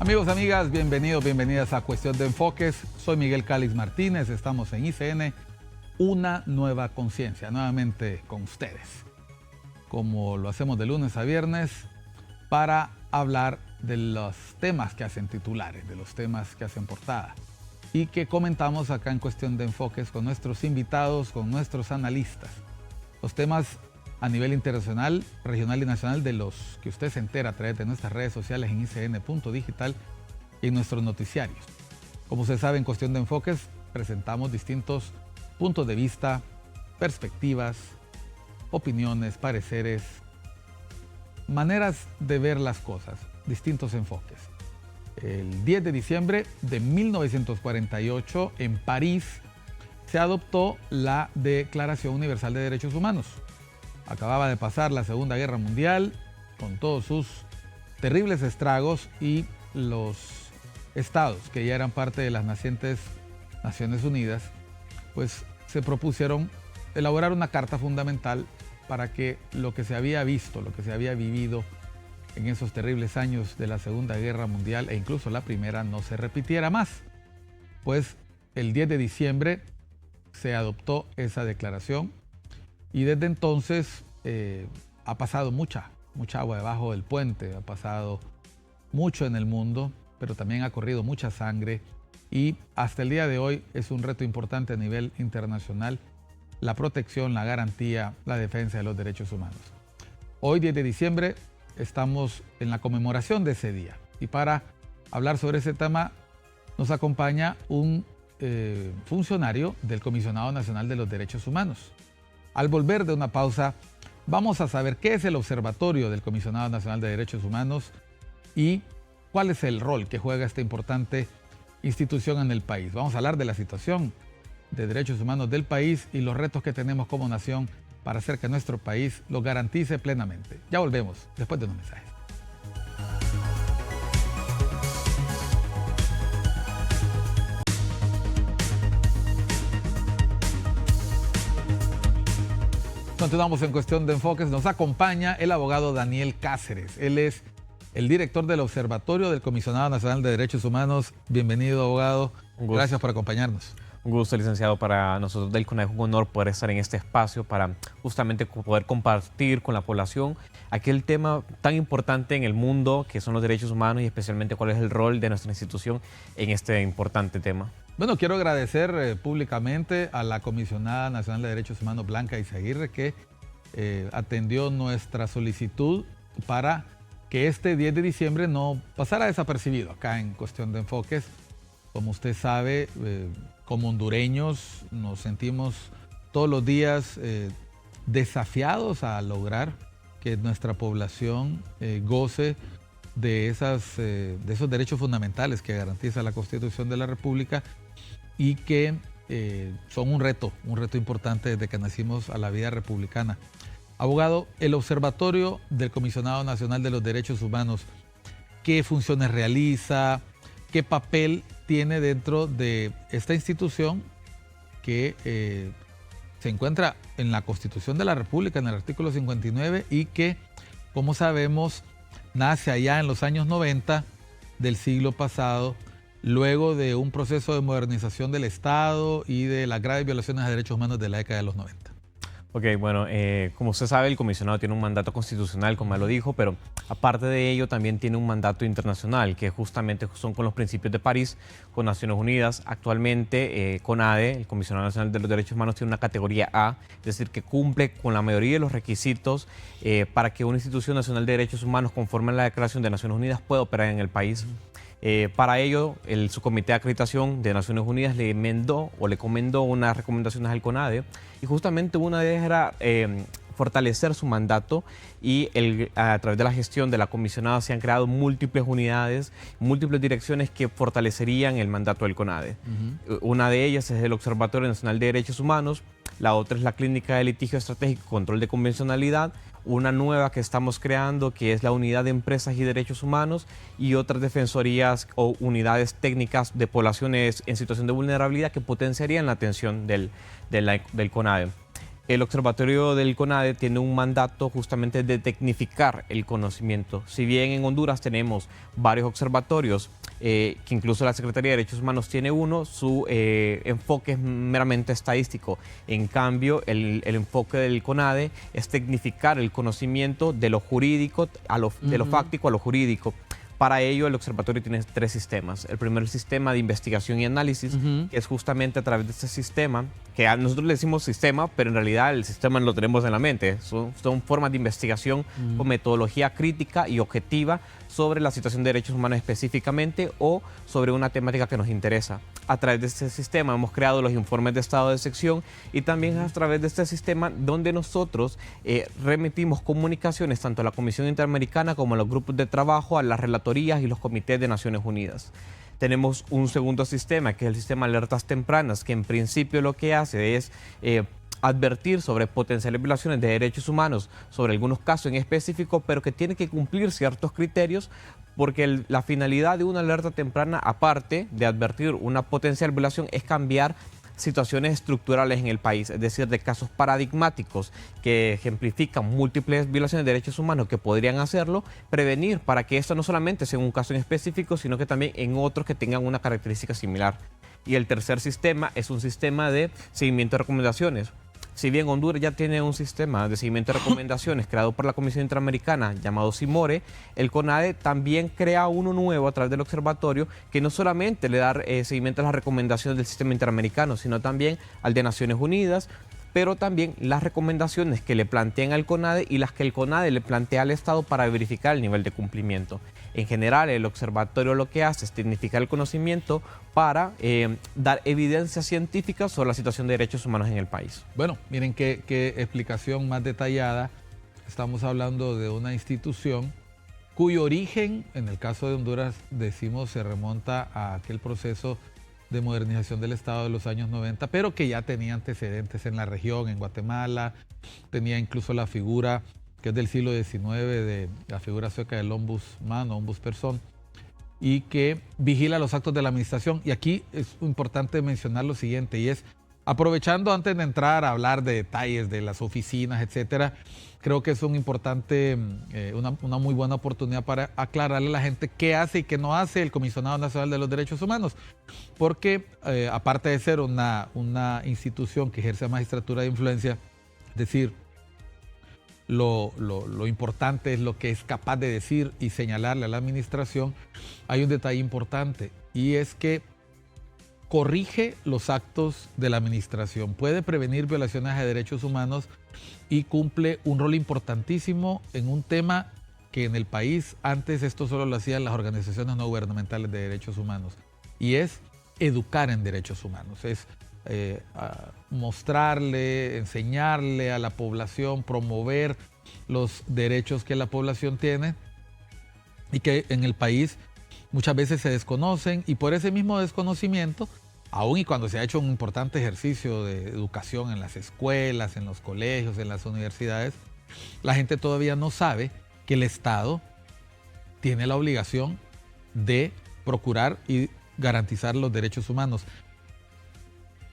Amigos, amigas, bienvenidos, bienvenidas a Cuestión de Enfoques. Soy Miguel Calix Martínez, estamos en ICN, una nueva conciencia, nuevamente con ustedes, como lo hacemos de lunes a viernes, para hablar de los temas que hacen titulares, de los temas que hacen portada, y que comentamos acá en Cuestión de Enfoques con nuestros invitados, con nuestros analistas. Los temas a nivel internacional, regional y nacional, de los que usted se entera a través de nuestras redes sociales en icn.digital y en nuestros noticiarios. Como usted sabe, en Cuestión de Enfoques presentamos distintos puntos de vista, perspectivas, opiniones, pareceres, maneras de ver las cosas, distintos enfoques. El 10 de diciembre de 1948, en París, se adoptó la Declaración Universal de Derechos Humanos. Acababa de pasar la Segunda Guerra Mundial con todos sus terribles estragos y los estados que ya eran parte de las nacientes Naciones Unidas, pues se propusieron elaborar una carta fundamental para que lo que se había visto, lo que se había vivido en esos terribles años de la Segunda Guerra Mundial e incluso la Primera no se repitiera más. Pues el 10 de diciembre se adoptó esa declaración. Y desde entonces ha pasado mucha agua debajo del puente, ha pasado mucho en el mundo, pero también ha corrido mucha sangre y hasta el día de hoy es un reto importante a nivel internacional la protección, la garantía, la defensa de los derechos humanos. Hoy, 10 de diciembre, estamos en la conmemoración de ese día y para hablar sobre ese tema nos acompaña un funcionario del Comisionado Nacional de los Derechos Humanos. Al volver de una pausa, vamos a saber qué es el Observatorio del Comisionado Nacional de Derechos Humanos y cuál es el rol que juega esta importante institución en el país. Vamos a hablar de la situación de derechos humanos del país y los retos que tenemos como nación para hacer que nuestro país lo garantice plenamente. Ya volvemos después de unos mensajes. Continuamos en Cuestión de Enfoques. Nos acompaña el abogado Daniel Cáceres. Él es el director del Observatorio del Comisionado Nacional de Derechos Humanos. Bienvenido, abogado. Gracias por acompañarnos. Un gusto, licenciado. Para nosotros del CONADE es un honor poder estar en este espacio para justamente poder compartir con la población aquel tema tan importante en el mundo que son los derechos humanos y especialmente cuál es el rol de nuestra institución en este importante tema. Bueno, quiero agradecer públicamente a la Comisionada Nacional de Derechos Humanos, Blanca Izaguirre, que atendió nuestra solicitud para que este 10 de diciembre no pasara desapercibido acá en Cuestión de Enfoques. Como usted sabe, como hondureños nos sentimos todos los días desafiados a lograr que nuestra población goce de esos derechos fundamentales que garantiza la Constitución de la República y que son un reto importante desde que nacimos a la vida republicana. Abogado, el Observatorio del Comisionado Nacional de los Derechos Humanos, ¿qué funciones realiza? ¿Qué papel tiene dentro de esta institución que se encuentra en la Constitución de la República, en el artículo 59, y que, como sabemos, nace allá en los años 90 del siglo pasado, luego de un proceso de modernización del Estado y de las graves violaciones a derechos humanos de la década de los 90? Ok, bueno, como usted sabe, el comisionado tiene un mandato constitucional, como ya lo dijo, pero aparte de ello también tiene un mandato internacional, que justamente son con los principios de París, con Naciones Unidas. Actualmente, CONADE, el Comisionado Nacional de los Derechos Humanos, tiene una categoría A, es decir, que cumple con la mayoría de los requisitos para que una institución nacional de derechos humanos, conforme a la Declaración de Naciones Unidas, pueda operar en el país. Para ello, el Subcomité de Acreditación de Naciones Unidas le encomendó unas recomendaciones al CONADE y justamente una de ellas era fortalecer su mandato y a través de la gestión de la comisionada se han creado múltiples unidades, múltiples direcciones que fortalecerían el mandato del CONADE. Una de ellas es el Observatorio Nacional de Derechos Humanos, la otra es la Clínica de Litigio Estratégico y Control de Convencionalidad, una nueva que estamos creando que es la Unidad de Empresas y Derechos Humanos y otras defensorías o unidades técnicas de poblaciones en situación de vulnerabilidad que potenciarían la atención del CONADE. El Observatorio del CONADE tiene un mandato justamente de tecnificar el conocimiento. Si bien en Honduras tenemos varios observatorios, que incluso la Secretaría de Derechos Humanos tiene uno, su enfoque es meramente estadístico. En cambio, el enfoque del CONADE es tecnificar el conocimiento de lo jurídico, de lo fáctico a lo jurídico. Para ello, el observatorio tiene 3 sistemas. El primer sistema de investigación y análisis, que es justamente a través de este sistema, que a nosotros le decimos sistema, pero en realidad el sistema lo tenemos en la mente. Son formas de investigación con metodología crítica y objetiva sobre la situación de derechos humanos específicamente o sobre una temática que nos interesa. A través de este sistema hemos creado los informes de estado de sección y también a través de este sistema donde nosotros remitimos comunicaciones tanto a la Comisión Interamericana como a los grupos de trabajo, a las relatorías y los comités de Naciones Unidas. Tenemos un segundo sistema, que es el sistema de alertas tempranas, que en principio lo que hace es advertir sobre potenciales violaciones de derechos humanos, sobre algunos casos en específico, pero que tiene que cumplir ciertos criterios, porque la finalidad de una alerta temprana, aparte de advertir una potencial violación, es cambiar situaciones estructurales en el país, es decir, de casos paradigmáticos que ejemplifican múltiples violaciones de derechos humanos que podrían hacerlo, prevenir para que esto no solamente sea un caso en específico, sino que también en otros que tengan una característica similar. Y el tercer sistema es un sistema de seguimiento de recomendaciones. Si bien Honduras ya tiene un sistema de seguimiento de recomendaciones creado por la Comisión Interamericana llamado CIMORE, el CONADE también crea uno nuevo a través del observatorio que no solamente le da seguimiento a las recomendaciones del sistema interamericano, sino también al de Naciones Unidas, pero también las recomendaciones que le plantean al CONADE y las que el CONADE le plantea al Estado para verificar el nivel de cumplimiento. En general, el observatorio lo que hace es tecnificar el conocimiento para dar evidencia científica sobre la situación de derechos humanos en el país. Bueno, miren qué explicación más detallada. Estamos hablando de una institución cuyo origen, en el caso de Honduras, decimos, se remonta a aquel proceso de modernización del Estado de los años 90, pero que ya tenía antecedentes en la región, en Guatemala, tenía incluso la figura que es del siglo XIX, de la figura sueca del ombudsman o ombudsperson, y que vigila los actos de la administración. Y aquí es importante mencionar lo siguiente, y es, aprovechando antes de entrar a hablar de detalles de las oficinas, etcétera, creo que es una muy buena oportunidad para aclararle a la gente qué hace y qué no hace el Comisionado Nacional de los Derechos Humanos. Porque aparte de ser una institución que ejerce magistratura de influencia, es decir, lo importante es lo que es capaz de decir y señalarle a la administración, hay un detalle importante, y es que corrige los actos de la administración, puede prevenir violaciones de derechos humanos y cumple un rol importantísimo en un tema que en el país antes esto solo lo hacían las organizaciones no gubernamentales de derechos humanos, y es educar en derechos humanos, es mostrarle, enseñarle a la población, promover los derechos que la población tiene y que en el país muchas veces se desconocen, y por ese mismo desconocimiento, aun y cuando se ha hecho un importante ejercicio de educación en las escuelas, en los colegios, en las universidades, la gente todavía no sabe que el Estado tiene la obligación de procurar y garantizar los derechos humanos.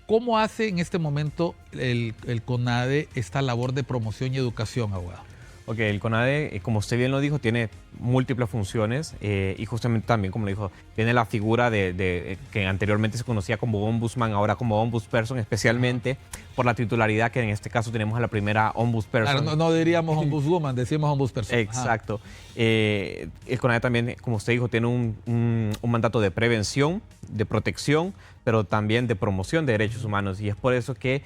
¿Cómo hace en este momento el CONADE esta labor de promoción y educación, abogado? Ok, el CONADE, como usted bien lo dijo, tiene múltiples funciones y justamente también, como lo dijo, tiene la figura que anteriormente se conocía como ombudsman, ahora como ombudsperson, especialmente por la titularidad que en este caso tenemos a la primera ombudsperson. Claro, no diríamos ombudswoman, decimos ombudsperson. Exacto. El CONADE también, como usted dijo, tiene un mandato de prevención, de protección, pero también de promoción de derechos humanos, y es por eso que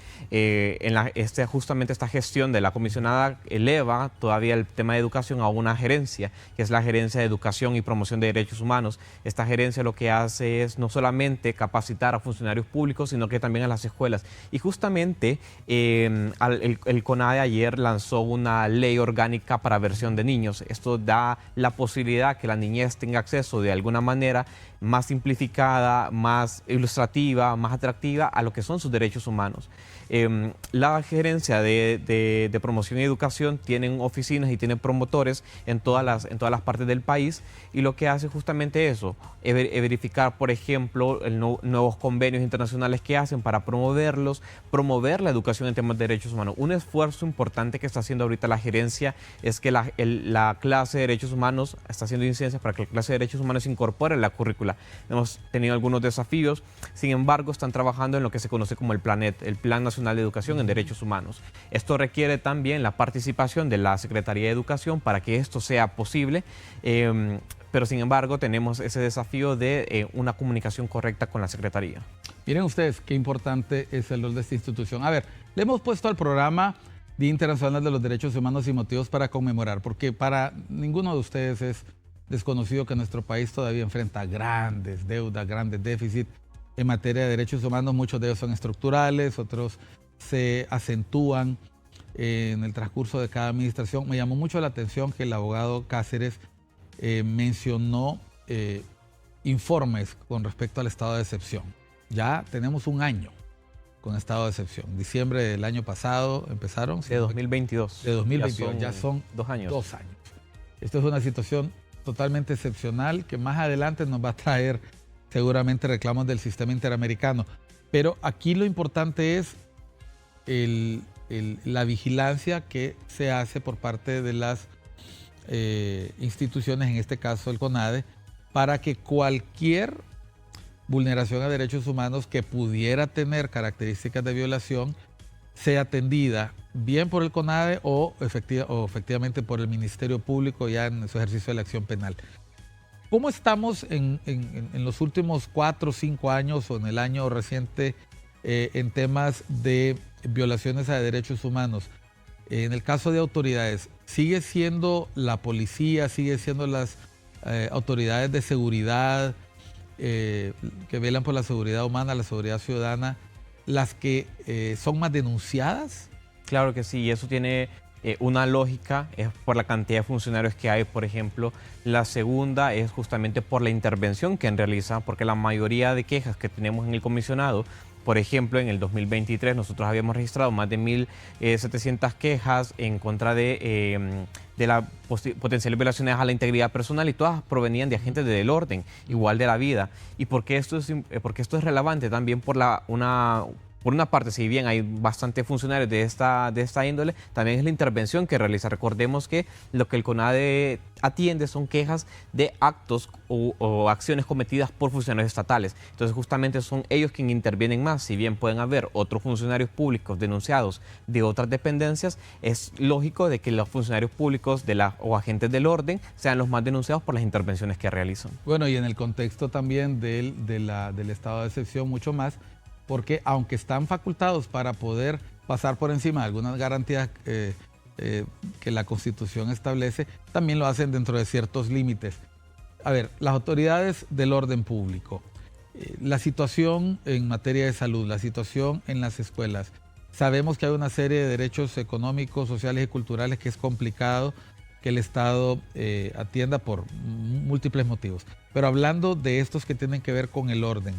justamente esta gestión de la comisionada eleva todavía el tema de educación a una gerencia, que es la Gerencia de Educación y Promoción de Derechos Humanos. Esta gerencia lo que hace es no solamente capacitar a funcionarios públicos, sino que también a las escuelas. Y justamente el CONADE ayer lanzó una ley orgánica para versión de niños. Esto da la posibilidad que la niñez tenga acceso de alguna manera más simplificada, más ilustrativa educativa, más atractiva a lo que son sus derechos humanos. La Gerencia de Promoción y Educación tienen oficinas y tienen promotores en todas las partes del país, y lo que hace justamente eso, es verificar, por ejemplo, nuevos convenios internacionales que hacen para promover la educación en temas de derechos humanos. Un esfuerzo importante que está haciendo ahorita la gerencia es que la clase de derechos humanos está haciendo incidencias para que la clase de derechos humanos se incorpore en la currícula. Hemos tenido algunos desafíos, sin embargo, están trabajando en lo que se conoce como el PLANET, el Plan Nacional de Educación en Derechos Humanos. Esto requiere también la participación de la Secretaría de Educación para que esto sea posible. Pero sin embargo tenemos ese desafío de una comunicación correcta con la Secretaría. Miren ustedes qué importante es el rol de esta institución. A ver, le hemos puesto al programa Día Internacional de los Derechos Humanos y motivos para conmemorar, porque para ninguno de ustedes es desconocido que nuestro país todavía enfrenta grandes deudas, grandes déficits en materia de derechos humanos. Muchos de ellos son estructurales, otros se acentúan en el transcurso de cada administración. Me llamó mucho la atención que el abogado Cáceres mencionó informes con respecto al estado de excepción. Ya tenemos un año con estado de excepción. Diciembre del año pasado empezaron. De 2022. De 2022, ya son 2 años. 2 años. Esto es una situación totalmente excepcional que más adelante nos va a traer seguramente reclamos del sistema interamericano. Pero aquí lo importante es la vigilancia que se hace por parte de las instituciones, en este caso el CONADE, para que cualquier vulneración a derechos humanos que pudiera tener características de violación sea atendida bien por el CONADE o efectivamente por el Ministerio Público ya en su ejercicio de la acción penal. ¿Cómo estamos en los últimos 4 o 5 años o en el año reciente en temas de violaciones a derechos humanos? En el caso de autoridades, ¿sigue siendo la policía, sigue siendo las autoridades de seguridad que velan por la seguridad humana, la seguridad ciudadana, las que son más denunciadas? Claro que sí, y eso tiene una lógica, es por la cantidad de funcionarios que hay, por ejemplo. La segunda es justamente por la intervención que realizan, porque la mayoría de quejas que tenemos en el comisionado, por ejemplo, en el 2023 nosotros habíamos registrado más de 1.700 quejas en contra de las potenciales violaciones a la integridad personal, y todas provenían de agentes del orden, igual de la vida. ¿Y por qué esto es relevante? También por una parte, si bien hay bastantes funcionarios de esta índole, también es la intervención que realiza. Recordemos que lo que el CONADE atiende son quejas de actos o acciones cometidas por funcionarios estatales. Entonces justamente son ellos quienes intervienen más. Si bien pueden haber otros funcionarios públicos denunciados de otras dependencias, es lógico de que los funcionarios públicos o agentes del orden sean los más denunciados por las intervenciones que realizan. Bueno, y en el contexto también del estado de excepción mucho más, porque aunque están facultados para poder pasar por encima de algunas garantías que la Constitución establece, también lo hacen dentro de ciertos límites. A ver, las autoridades del orden público, la situación en materia de salud, la situación en las escuelas. Sabemos que hay una serie de derechos económicos, sociales y culturales que es complicado que el Estado atienda por múltiples motivos. Pero hablando de estos que tienen que ver con el orden,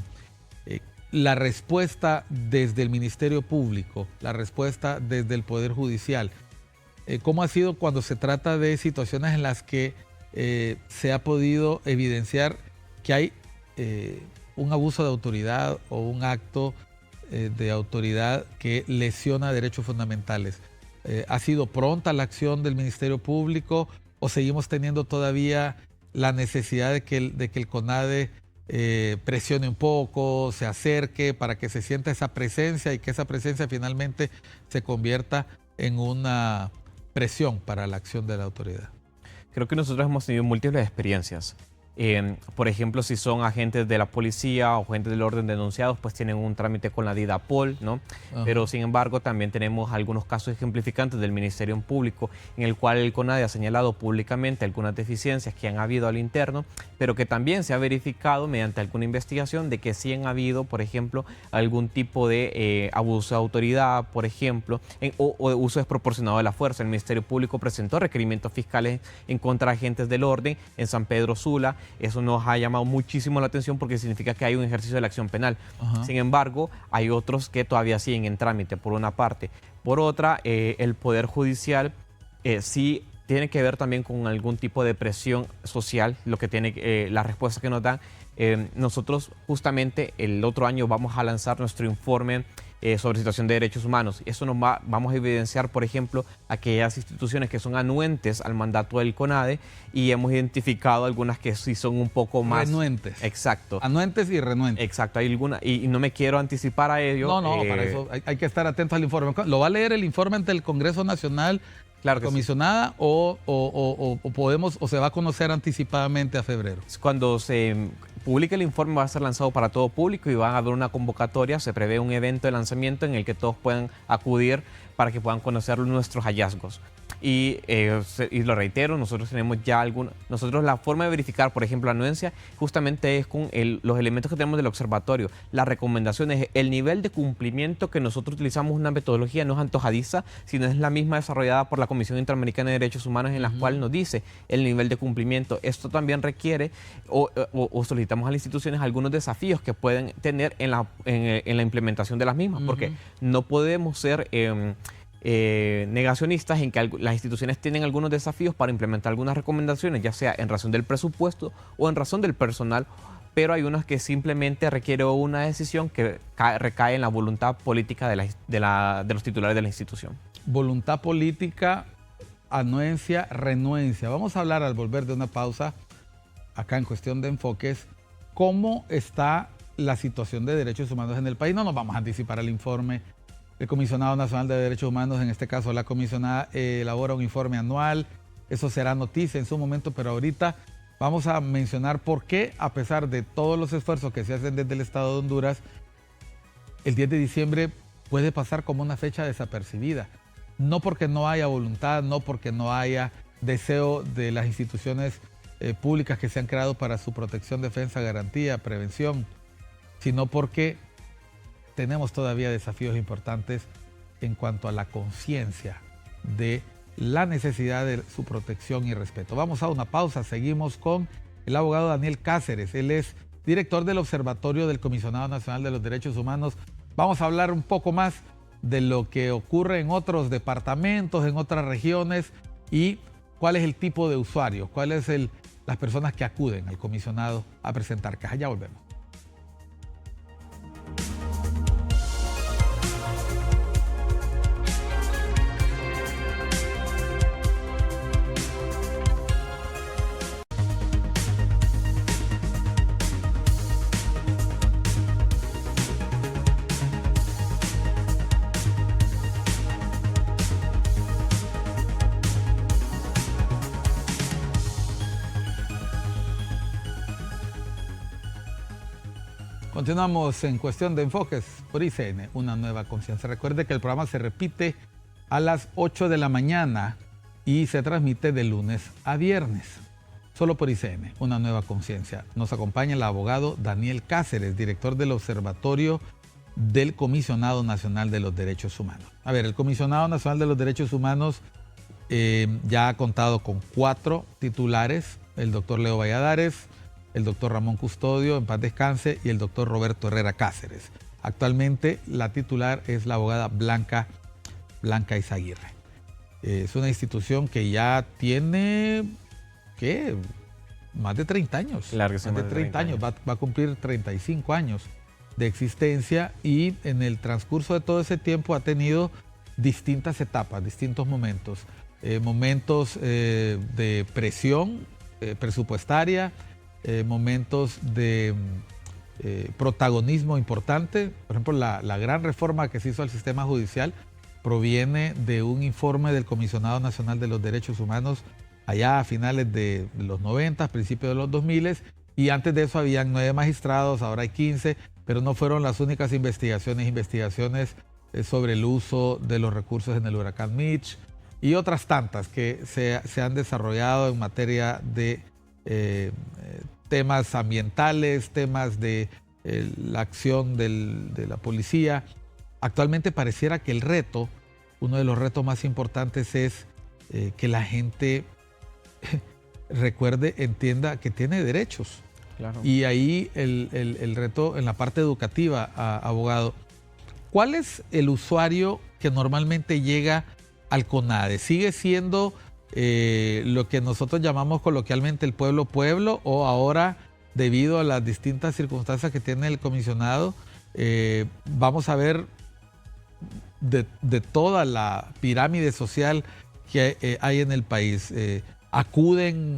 la respuesta desde el Ministerio Público, la respuesta desde el Poder Judicial, ¿cómo ha sido cuando se trata de situaciones en las que se ha podido evidenciar que hay un abuso de autoridad o un acto de autoridad que lesiona derechos fundamentales? ¿Ha sido pronta la acción del Ministerio Público o seguimos teniendo todavía la necesidad de que el CONADE presione un poco, se acerque para que se sienta esa presencia y que esa presencia finalmente se convierta en una presión para la acción de la autoridad? Creo que nosotros hemos tenido múltiples experiencias. Por ejemplo, si son agentes de la policía o agentes del orden denunciados, pues tienen un trámite con la DIDAPOL, ¿no? Ajá. Pero sin embargo también tenemos algunos casos ejemplificantes del Ministerio Público en el cual el CONADE ha señalado públicamente algunas deficiencias que han habido al interno, pero que también se ha verificado mediante alguna investigación de que sí han habido, por ejemplo, algún tipo de abuso de autoridad, por ejemplo, o de uso desproporcionado de la fuerza. El Ministerio Público presentó requerimientos fiscales en contra de agentes del orden en San Pedro Sula, eso nos ha llamado muchísimo la atención porque significa que hay un ejercicio de la acción penal. Ajá. Sin embargo, hay otros que todavía siguen en trámite, por una parte. Por otra, el Poder Judicial sí tiene que ver también con algún tipo de presión social, lo que tiene la respuesta que nos dan. Nosotros justamente el otro año vamos a lanzar nuestro informe sobre situación de derechos humanos. Eso vamos a evidenciar, por ejemplo, aquellas instituciones que son anuentes al mandato del CONADE, y hemos identificado algunas que sí son un poco más... Renuentes. Exacto. Anuentes y renuentes. Exacto, hay algunas, y no me quiero anticipar a ello. No, para eso hay que estar atentos al informe. ¿Lo va a leer el informe ante el Congreso Nacional, Claro que comisionada, sí, o se va a conocer anticipadamente a febrero? Cuando se publique el informe va a ser lanzado para todo público y va a haber una convocatoria, se prevé un evento de lanzamiento en el que todos puedan acudir para que puedan conocer nuestros hallazgos. Y lo reitero, nosotros tenemos ya nosotros la forma de verificar, por ejemplo, la anuencia, justamente es con los elementos que tenemos del observatorio, las recomendaciones, el nivel de cumplimiento que nosotros utilizamos. Una metodología no es antojadiza, sino es la misma desarrollada por la Comisión Interamericana de Derechos Humanos, en la cual nos dice el nivel de cumplimiento. Esto también requiere o solicitamos a las instituciones algunos desafíos que pueden tener en la implementación de las mismas, porque no podemos ser... negacionistas en que las instituciones tienen algunos desafíos para implementar algunas recomendaciones, ya sea en razón del presupuesto o en razón del personal, pero hay unas que simplemente requiere una decisión que recae en la voluntad política de los titulares de la institución. Voluntad política, anuencia, renuencia. Vamos a hablar al volver de una pausa, acá en Cuestión de Enfoques, cómo está la situación de derechos humanos en el país. No nos vamos a anticipar el informe. El Comisionado Nacional de Derechos Humanos, en este caso la comisionada, elabora un informe anual. Eso será noticia en su momento, pero ahorita vamos a mencionar por qué, a pesar de todos los esfuerzos que se hacen desde el Estado de Honduras, el 10 de diciembre puede pasar como una fecha desapercibida. No porque no haya voluntad, no porque no haya deseo de las instituciones públicas que se han creado para su protección, defensa, garantía, prevención, sino porque tenemos todavía desafíos importantes en cuanto a la conciencia de la necesidad de su protección y respeto. Vamos a una pausa, seguimos con el abogado Daniel Cáceres. Él es director del Observatorio del Comisionado Nacional de los Derechos Humanos. Vamos a hablar un poco más de lo que ocurre en otros departamentos, en otras regiones, y cuál es el tipo de usuarios, cuáles son las personas que acuden al comisionado a presentar quejas. Ya volvemos. Continuamos en Cuestión de Enfoques por ICN, una nueva conciencia. Recuerde que el programa se repite a las 8 de la mañana y se transmite de lunes a viernes, solo por ICN, una nueva conciencia. Nos acompaña el abogado Daniel Cáceres, director del Observatorio del Comisionado Nacional de los Derechos Humanos. A ver, el Comisionado Nacional de los Derechos Humanos ya ha contado con 4 titulares: el doctor Leo Valladares, el doctor Ramón Custodio, en paz descanse, y el doctor Roberto Herrera Cáceres. Actualmente la titular es la abogada Blanca Izaguirre. Es una institución que ya tiene, ¿qué?, más de 30 años. Claro que sí, más de 30 años. Va a cumplir 35 años de existencia, y en el transcurso de todo ese tiempo ha tenido distintas etapas, distintos momentos. Momentos de presión presupuestaria, momentos de protagonismo importante. Por ejemplo, la gran reforma que se hizo al sistema judicial proviene de un informe del Comisionado Nacional de los Derechos Humanos allá a finales de los 90, principios de los 2000, y antes de eso habían 9 magistrados, ahora hay 15, pero no fueron las únicas investigaciones sobre el uso de los recursos en el huracán Mitch y otras tantas que se han desarrollado en materia de temas ambientales, temas de la acción de la policía. Actualmente pareciera que uno de los retos más importantes es que la gente recuerde, entienda que tiene derechos. Claro. Y ahí el reto en la parte educativa, abogado, ¿cuál es el usuario que normalmente llega al CONADE? ¿Sigue siendo lo que nosotros llamamos coloquialmente el pueblo o ahora, debido a las distintas circunstancias que tiene el comisionado, vamos a ver de toda la pirámide social que hay en el país?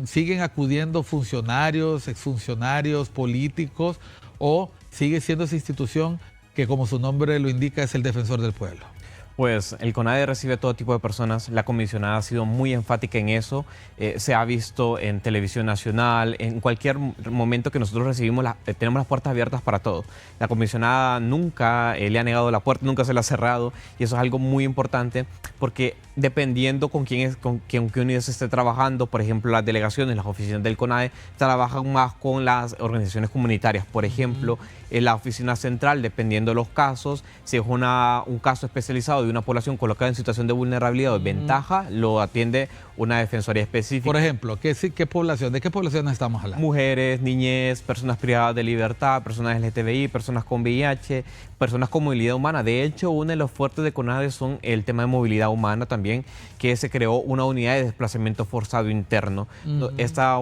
¿Siguen acudiendo funcionarios, exfuncionarios, políticos, o sigue siendo esa institución que, como su nombre lo indica, es el defensor del pueblo? Pues el CONADE recibe todo tipo de personas. La comisionada ha sido muy enfática en eso. Se ha visto en televisión nacional, en cualquier momento que nosotros recibimos, tenemos las puertas abiertas para todo. La comisionada nunca le ha negado la puerta, nunca se la ha cerrado, y eso es algo muy importante porque dependiendo con qué unidad se esté trabajando, por ejemplo, las delegaciones, las oficinas del CONADE trabajan más con las organizaciones comunitarias. Por ejemplo, en la oficina central, dependiendo de los casos, si es un caso especializado de una población colocada en situación de vulnerabilidad o desventaja, lo atiende una defensoría específica. Por ejemplo, ¿qué población? ¿De qué poblaciones estamos hablando? Mujeres, niñez, personas privadas de libertad, personas LGTBI, personas con VIH, personas con movilidad humana. De hecho, uno de los fuertes de CONADE son el tema de movilidad humana también, que se creó una unidad de desplazamiento forzado interno. Esta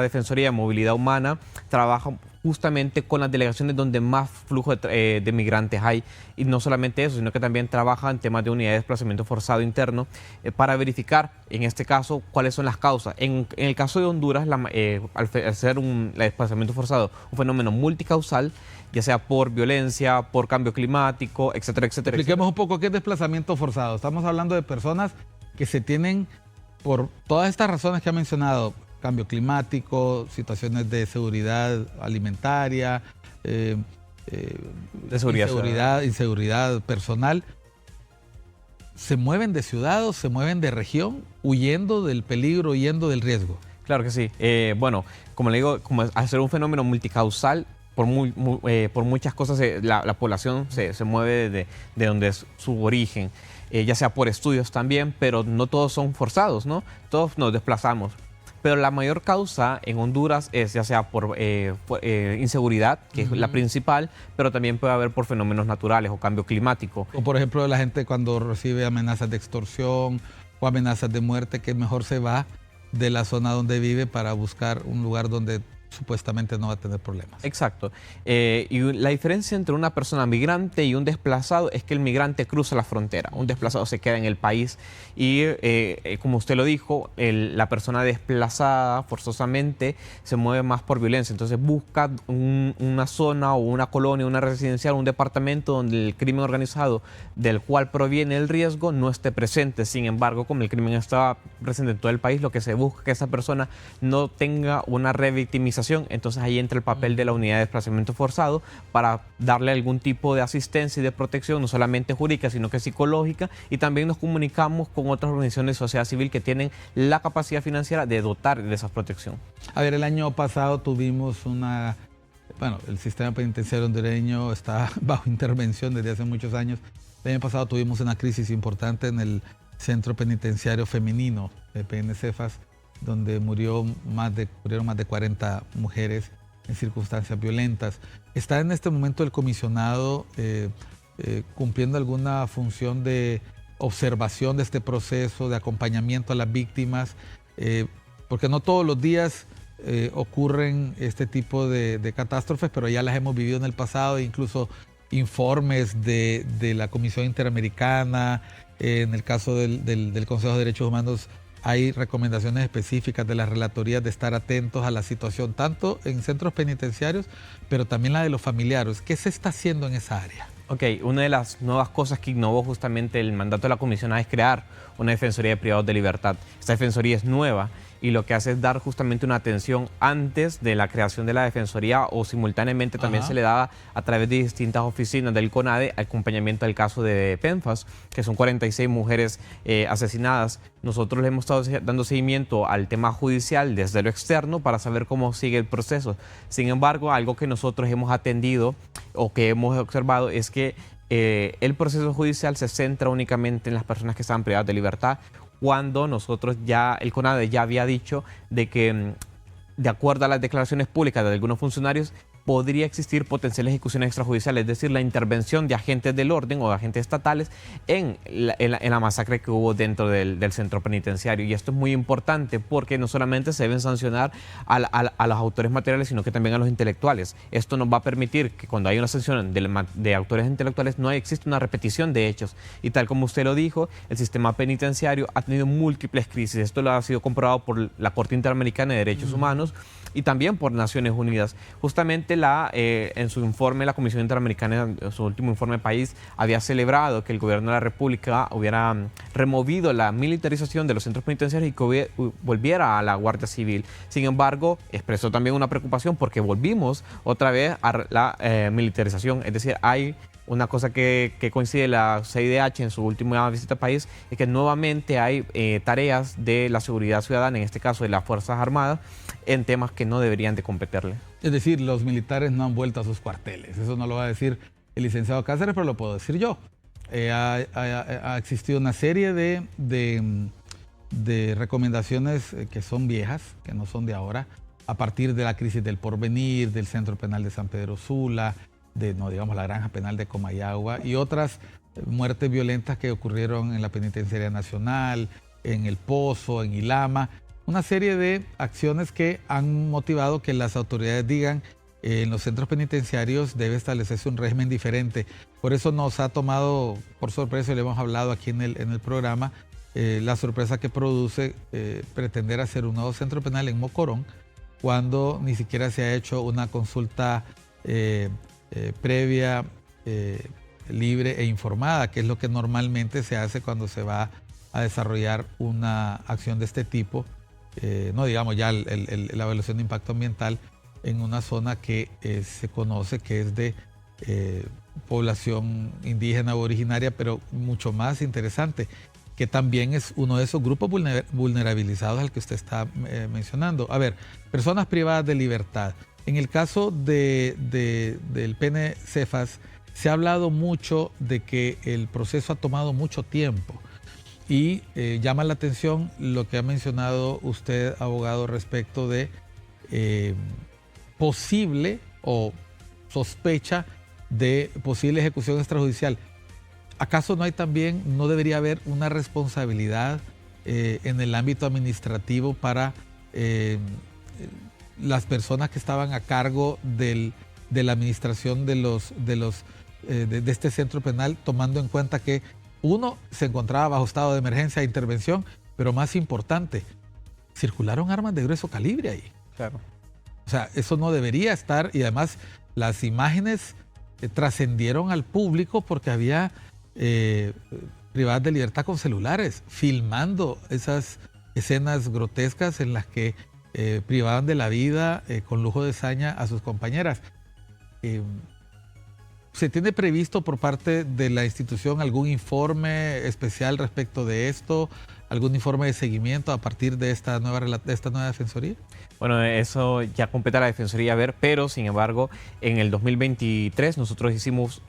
defensoría de movilidad humana trabaja justamente con las delegaciones donde más flujo de migrantes hay, y no solamente eso, sino que también trabaja en temas de unidad de desplazamiento forzado interno para verificar, en este caso, cuáles son las causas. En el caso de Honduras, al ser el desplazamiento forzado un fenómeno multicausal, ya sea por violencia, por cambio climático, etcétera, etcétera. Expliquemos un poco qué es desplazamiento forzado. Estamos hablando de personas que se tienen, por todas estas razones que ha mencionado, cambio climático, situaciones de seguridad alimentaria, inseguridad personal, se mueven de ciudad o se mueven de región huyendo del peligro, huyendo del riesgo. Claro que sí. Bueno, como le digo, como al ser un fenómeno multicausal, por muchas cosas la población se mueve de donde es su origen, ya sea por estudios también, pero no todos son forzados, ¿no? Todos nos desplazamos. Pero la mayor causa en Honduras es ya sea por inseguridad, que es la principal, pero también puede haber por fenómenos naturales o cambio climático. O por ejemplo, la gente cuando recibe amenazas de extorsión o amenazas de muerte, que mejor se va de la zona donde vive para buscar un lugar donde supuestamente no va a tener problemas. Exacto. Y la diferencia entre una persona migrante y un desplazado es que el migrante cruza la frontera, un desplazado se queda en el país y como usted lo dijo, la persona desplazada forzosamente se mueve más por violencia, entonces busca una zona o una colonia, una residencial, un departamento donde el crimen organizado del cual proviene el riesgo no esté presente. Sin embargo, como el crimen está presente en todo el país, lo que se busca es que esa persona no tenga una revictimización. Entonces ahí entra el papel de la unidad de desplazamiento forzado para darle algún tipo de asistencia y de protección, no solamente jurídica, sino que psicológica, y también nos comunicamos con otras organizaciones de sociedad civil que tienen la capacidad financiera de dotar de esa protección. A ver, el año pasado tuvimos el sistema penitenciario hondureño está bajo intervención desde hace muchos años. El año pasado tuvimos una crisis importante en el centro penitenciario femenino de PN-CEFAS, donde murieron más de 40 mujeres en circunstancias violentas. ¿Está en este momento el comisionado cumpliendo alguna función de observación de este proceso, de acompañamiento a las víctimas? Porque no todos los días ocurren este tipo de catástrofes, pero ya las hemos vivido en el pasado, incluso informes de la Comisión Interamericana, en el caso del Consejo de Derechos Humanos, hay recomendaciones específicas de las relatorías de estar atentos a la situación, tanto en centros penitenciarios, pero también la de los familiares. ¿Qué se está haciendo en esa área? Ok, una de las nuevas cosas que innovó justamente el mandato de la comisionada es crear una defensoría de privados de libertad. Esta defensoría es nueva y lo que hace es dar justamente una atención antes de la creación de la defensoría, o simultáneamente también se le daba a través de distintas oficinas del CONADE acompañamiento al caso de PENFAS, que son 46 mujeres asesinadas. Nosotros le hemos estado dando seguimiento al tema judicial desde lo externo para saber cómo sigue el proceso. Sin embargo, algo que nosotros hemos atendido o que hemos observado es que el proceso judicial se centra únicamente en las personas que están privadas de libertad. cuando nosotros ya, el CONADE ya había dicho de que, de acuerdo a las declaraciones públicas de algunos funcionarios, podría existir potencial ejecución extrajudicial, es decir, la intervención de agentes del orden o de agentes estatales en la masacre que hubo dentro del centro penitenciario. Y esto es muy importante porque no solamente se deben sancionar a los autores materiales, sino que también a los intelectuales. Esto nos va a permitir que cuando hay una sanción de autores intelectuales no existe una repetición de hechos. Y tal como usted lo dijo, el sistema penitenciario ha tenido múltiples crisis. Esto lo ha sido comprobado por la Corte Interamericana de Derechos Humanos y también por Naciones Unidas. Justamente en su informe, la Comisión Interamericana, en su último informe país, había celebrado que el gobierno de la República hubiera removido la militarización de los centros penitenciarios y que volviera a la Guardia Civil. Sin embargo, expresó también una preocupación porque volvimos otra vez a la militarización. Es decir, hay una cosa que coincide la CIDH en su última visita al país, es que nuevamente hay tareas de la seguridad ciudadana, en este caso de las Fuerzas Armadas, en temas que no deberían de competirle. Es decir, los militares no han vuelto a sus cuarteles. Eso no lo va a decir el licenciado Cáceres, pero lo puedo decir yo. Ha existido una serie de recomendaciones que son viejas, que no son de ahora, a partir de la crisis del Porvenir, del Centro Penal de San Pedro Sula, la Granja Penal de Comayagua y otras muertes violentas que ocurrieron en la Penitenciaría Nacional, en El Pozo, en Ilama. Una serie de acciones que han motivado que las autoridades digan en los centros penitenciarios debe establecerse un régimen diferente. Por eso nos ha tomado por sorpresa, y le hemos hablado aquí en el programa, la sorpresa que produce pretender hacer un nuevo centro penal en Mocorón cuando ni siquiera se ha hecho una consulta previa, libre e informada, que es lo que normalmente se hace cuando se va a desarrollar una acción de este tipo. La evaluación de impacto ambiental en una zona que se conoce que es de población indígena o originaria, pero mucho más interesante, que también es uno de esos grupos vulnerabilizados al que usted está mencionando. A ver, personas privadas de libertad. En el caso del PN-CEFAS se ha hablado mucho de que el proceso ha tomado mucho tiempo. Y llama la atención lo que ha mencionado usted, abogado, respecto de posible o sospecha de posible ejecución extrajudicial. ¿Acaso no debería haber una responsabilidad en el ámbito administrativo para las personas que estaban a cargo de la administración de este centro penal, tomando en cuenta que uno se encontraba bajo estado de emergencia e intervención, pero más importante, circularon armas de grueso calibre ahí? Claro. O sea, eso no debería estar, y además las imágenes trascendieron al público porque había privadas de libertad con celulares filmando esas escenas grotescas en las que privaban de la vida con lujo de saña a sus compañeras. ¿Se tiene previsto por parte de la institución algún informe especial respecto de esto? ¿Algún informe de seguimiento a partir de esta nueva defensoría? Bueno, eso ya compete a la Defensoría ver, pero sin embargo, en el 2023 nosotros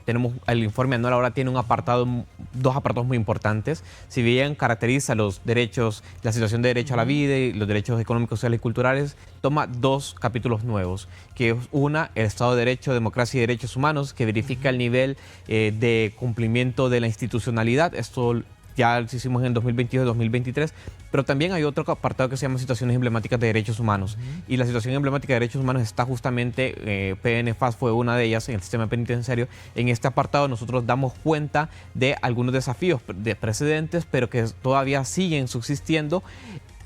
tenemos el informe anual, ahora tiene dos apartados muy importantes. Si bien caracteriza los derechos, la situación de derecho a la vida y los derechos económicos, sociales y culturales, toma dos capítulos nuevos, que es el Estado de Derecho, Democracia y Derechos Humanos, que verifica el nivel de cumplimiento de la institucionalidad. Esto ya lo hicimos en el 2022 y 2023, pero también hay otro apartado que se llama Situaciones Emblemáticas de Derechos Humanos. Y la situación emblemática de derechos humanos está justamente, PN-FAS fue una de ellas en el sistema penitenciario. En este apartado nosotros damos cuenta de algunos desafíos de precedentes, pero que todavía siguen subsistiendo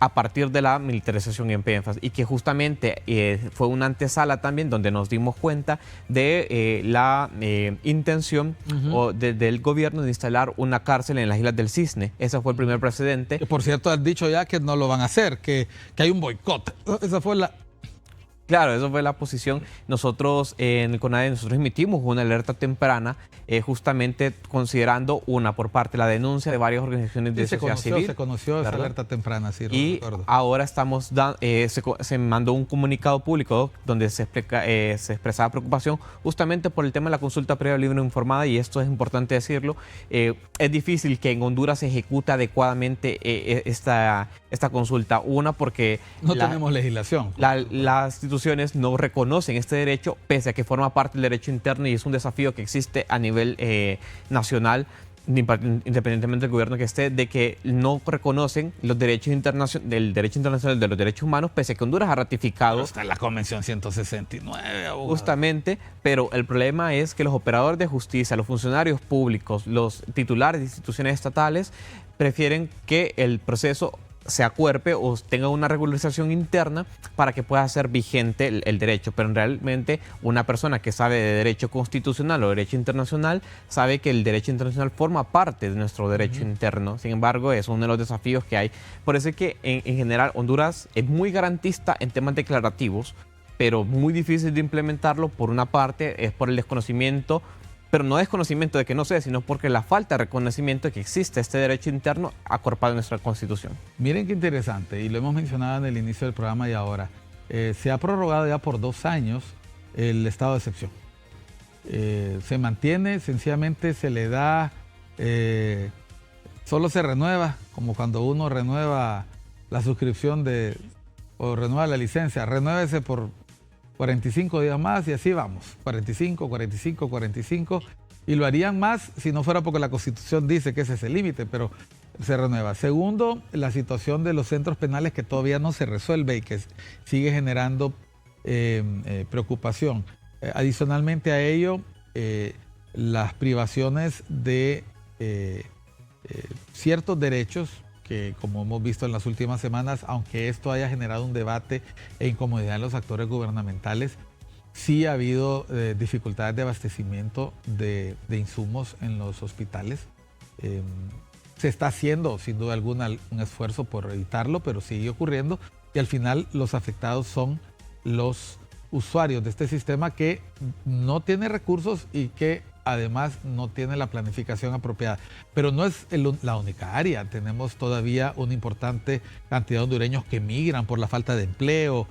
a partir de la militarización en PN-FAS, y que justamente fue una antesala también donde nos dimos cuenta de la intención del gobierno de instalar una cárcel en las Islas del Cisne. Ese fue el primer precedente. Por cierto, han dicho ya que no lo van a hacer, que hay un boicot. Esa fue Claro, eso fue la posición. Nosotros en el CONADE emitimos una alerta temprana, justamente considerando por parte de la denuncia de varias organizaciones de sociedad civil. Se conoció esa alerta temprana, sí, y recuerdo. ahora se mandó un comunicado público donde se expresaba preocupación justamente por el tema de la consulta previa libre e informada, y esto es importante decirlo. Es difícil que en Honduras se ejecute adecuadamente esta consulta. Porque no tenemos legislación. Las instituciones no reconocen este derecho, pese a que forma parte del derecho interno, y es un desafío que existe a nivel nacional, independientemente del gobierno que esté, de que no reconocen los derechos del derecho internacional de los derechos humanos, pese a que Honduras ha ratificado. Pero está en la Convención 169, abogado. Justamente, pero el problema es que los operadores de justicia, los funcionarios públicos, los titulares de instituciones estatales prefieren que el proceso se acuerpe o tenga una regularización interna para que pueda ser vigente el derecho. Pero realmente una persona que sabe de derecho constitucional o derecho internacional sabe que el derecho internacional forma parte de nuestro derecho interno. Sin embargo, es uno de los desafíos que hay. Por eso es que en general Honduras es muy garantista en temas declarativos, pero muy difícil de implementarlo. Por una parte es por el desconocimiento, pero no desconocimiento de que no sé, sino porque la falta de reconocimiento de que existe este derecho interno acorpado en nuestra Constitución. Miren qué interesante, y lo hemos mencionado en el inicio del programa y ahora. Se ha prorrogado ya por 2 años el estado de excepción. Se mantiene, sencillamente se le da, solo se renueva, como cuando uno renueva la suscripción o renueva la licencia, renuévese por 45 días más y así vamos, 45, 45, 45, y lo harían más si no fuera porque la Constitución dice que ese es el límite, pero se renueva. Segundo, la situación de los centros penales, que todavía no se resuelve y que sigue generando preocupación. Adicionalmente a ello, las privaciones de ciertos derechos, que como hemos visto en las últimas semanas, aunque esto haya generado un debate e incomodidad en los actores gubernamentales, sí ha habido dificultades de abastecimiento de insumos en los hospitales. Se está haciendo, sin duda alguna, un esfuerzo por evitarlo, pero sigue ocurriendo, y al final los afectados son los usuarios de este sistema, que no tiene recursos y que además no tiene la planificación apropiada. Pero no es la única área. Tenemos todavía una importante cantidad de hondureños que migran por la falta de empleo,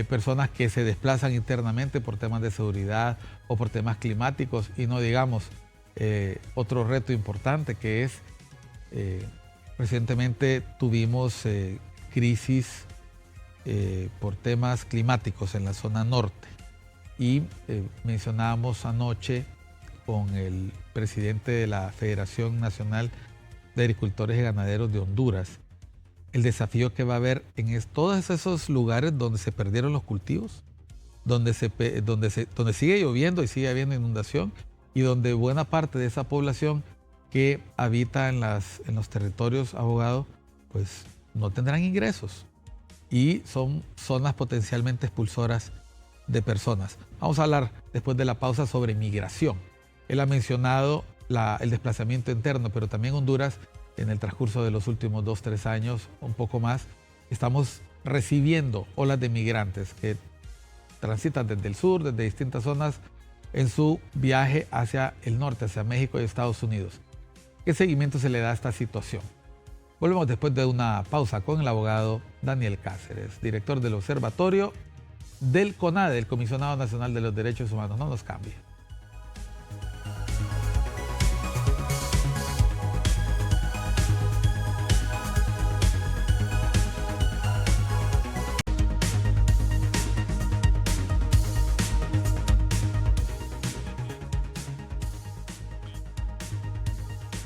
personas que se desplazan internamente por temas de seguridad o por temas climáticos, y no digamos otro reto importante, que es recientemente tuvimos crisis por temas climáticos en la zona norte, y mencionábamos anoche con el presidente de la Federación Nacional de Agricultores y Ganaderos de Honduras el desafío que va a haber en todos esos lugares donde se perdieron los cultivos, donde sigue lloviendo y sigue habiendo inundación, y donde buena parte de esa población que habita en los territorios, abogado, pues no tendrán ingresos, y son zonas potencialmente expulsoras de personas. Vamos a hablar después de la pausa sobre migración. Él ha mencionado el desplazamiento interno, pero también Honduras, en el transcurso de los últimos 2-3 años, un poco más, estamos recibiendo olas de migrantes que transitan desde el sur, desde distintas zonas, en su viaje hacia el norte, hacia México y Estados Unidos. ¿Qué seguimiento se le da a esta situación? Volvemos después de una pausa con el abogado Daniel Cáceres, director del Observatorio del CONADE, el Comisionado Nacional de los Derechos Humanos. No nos cambie.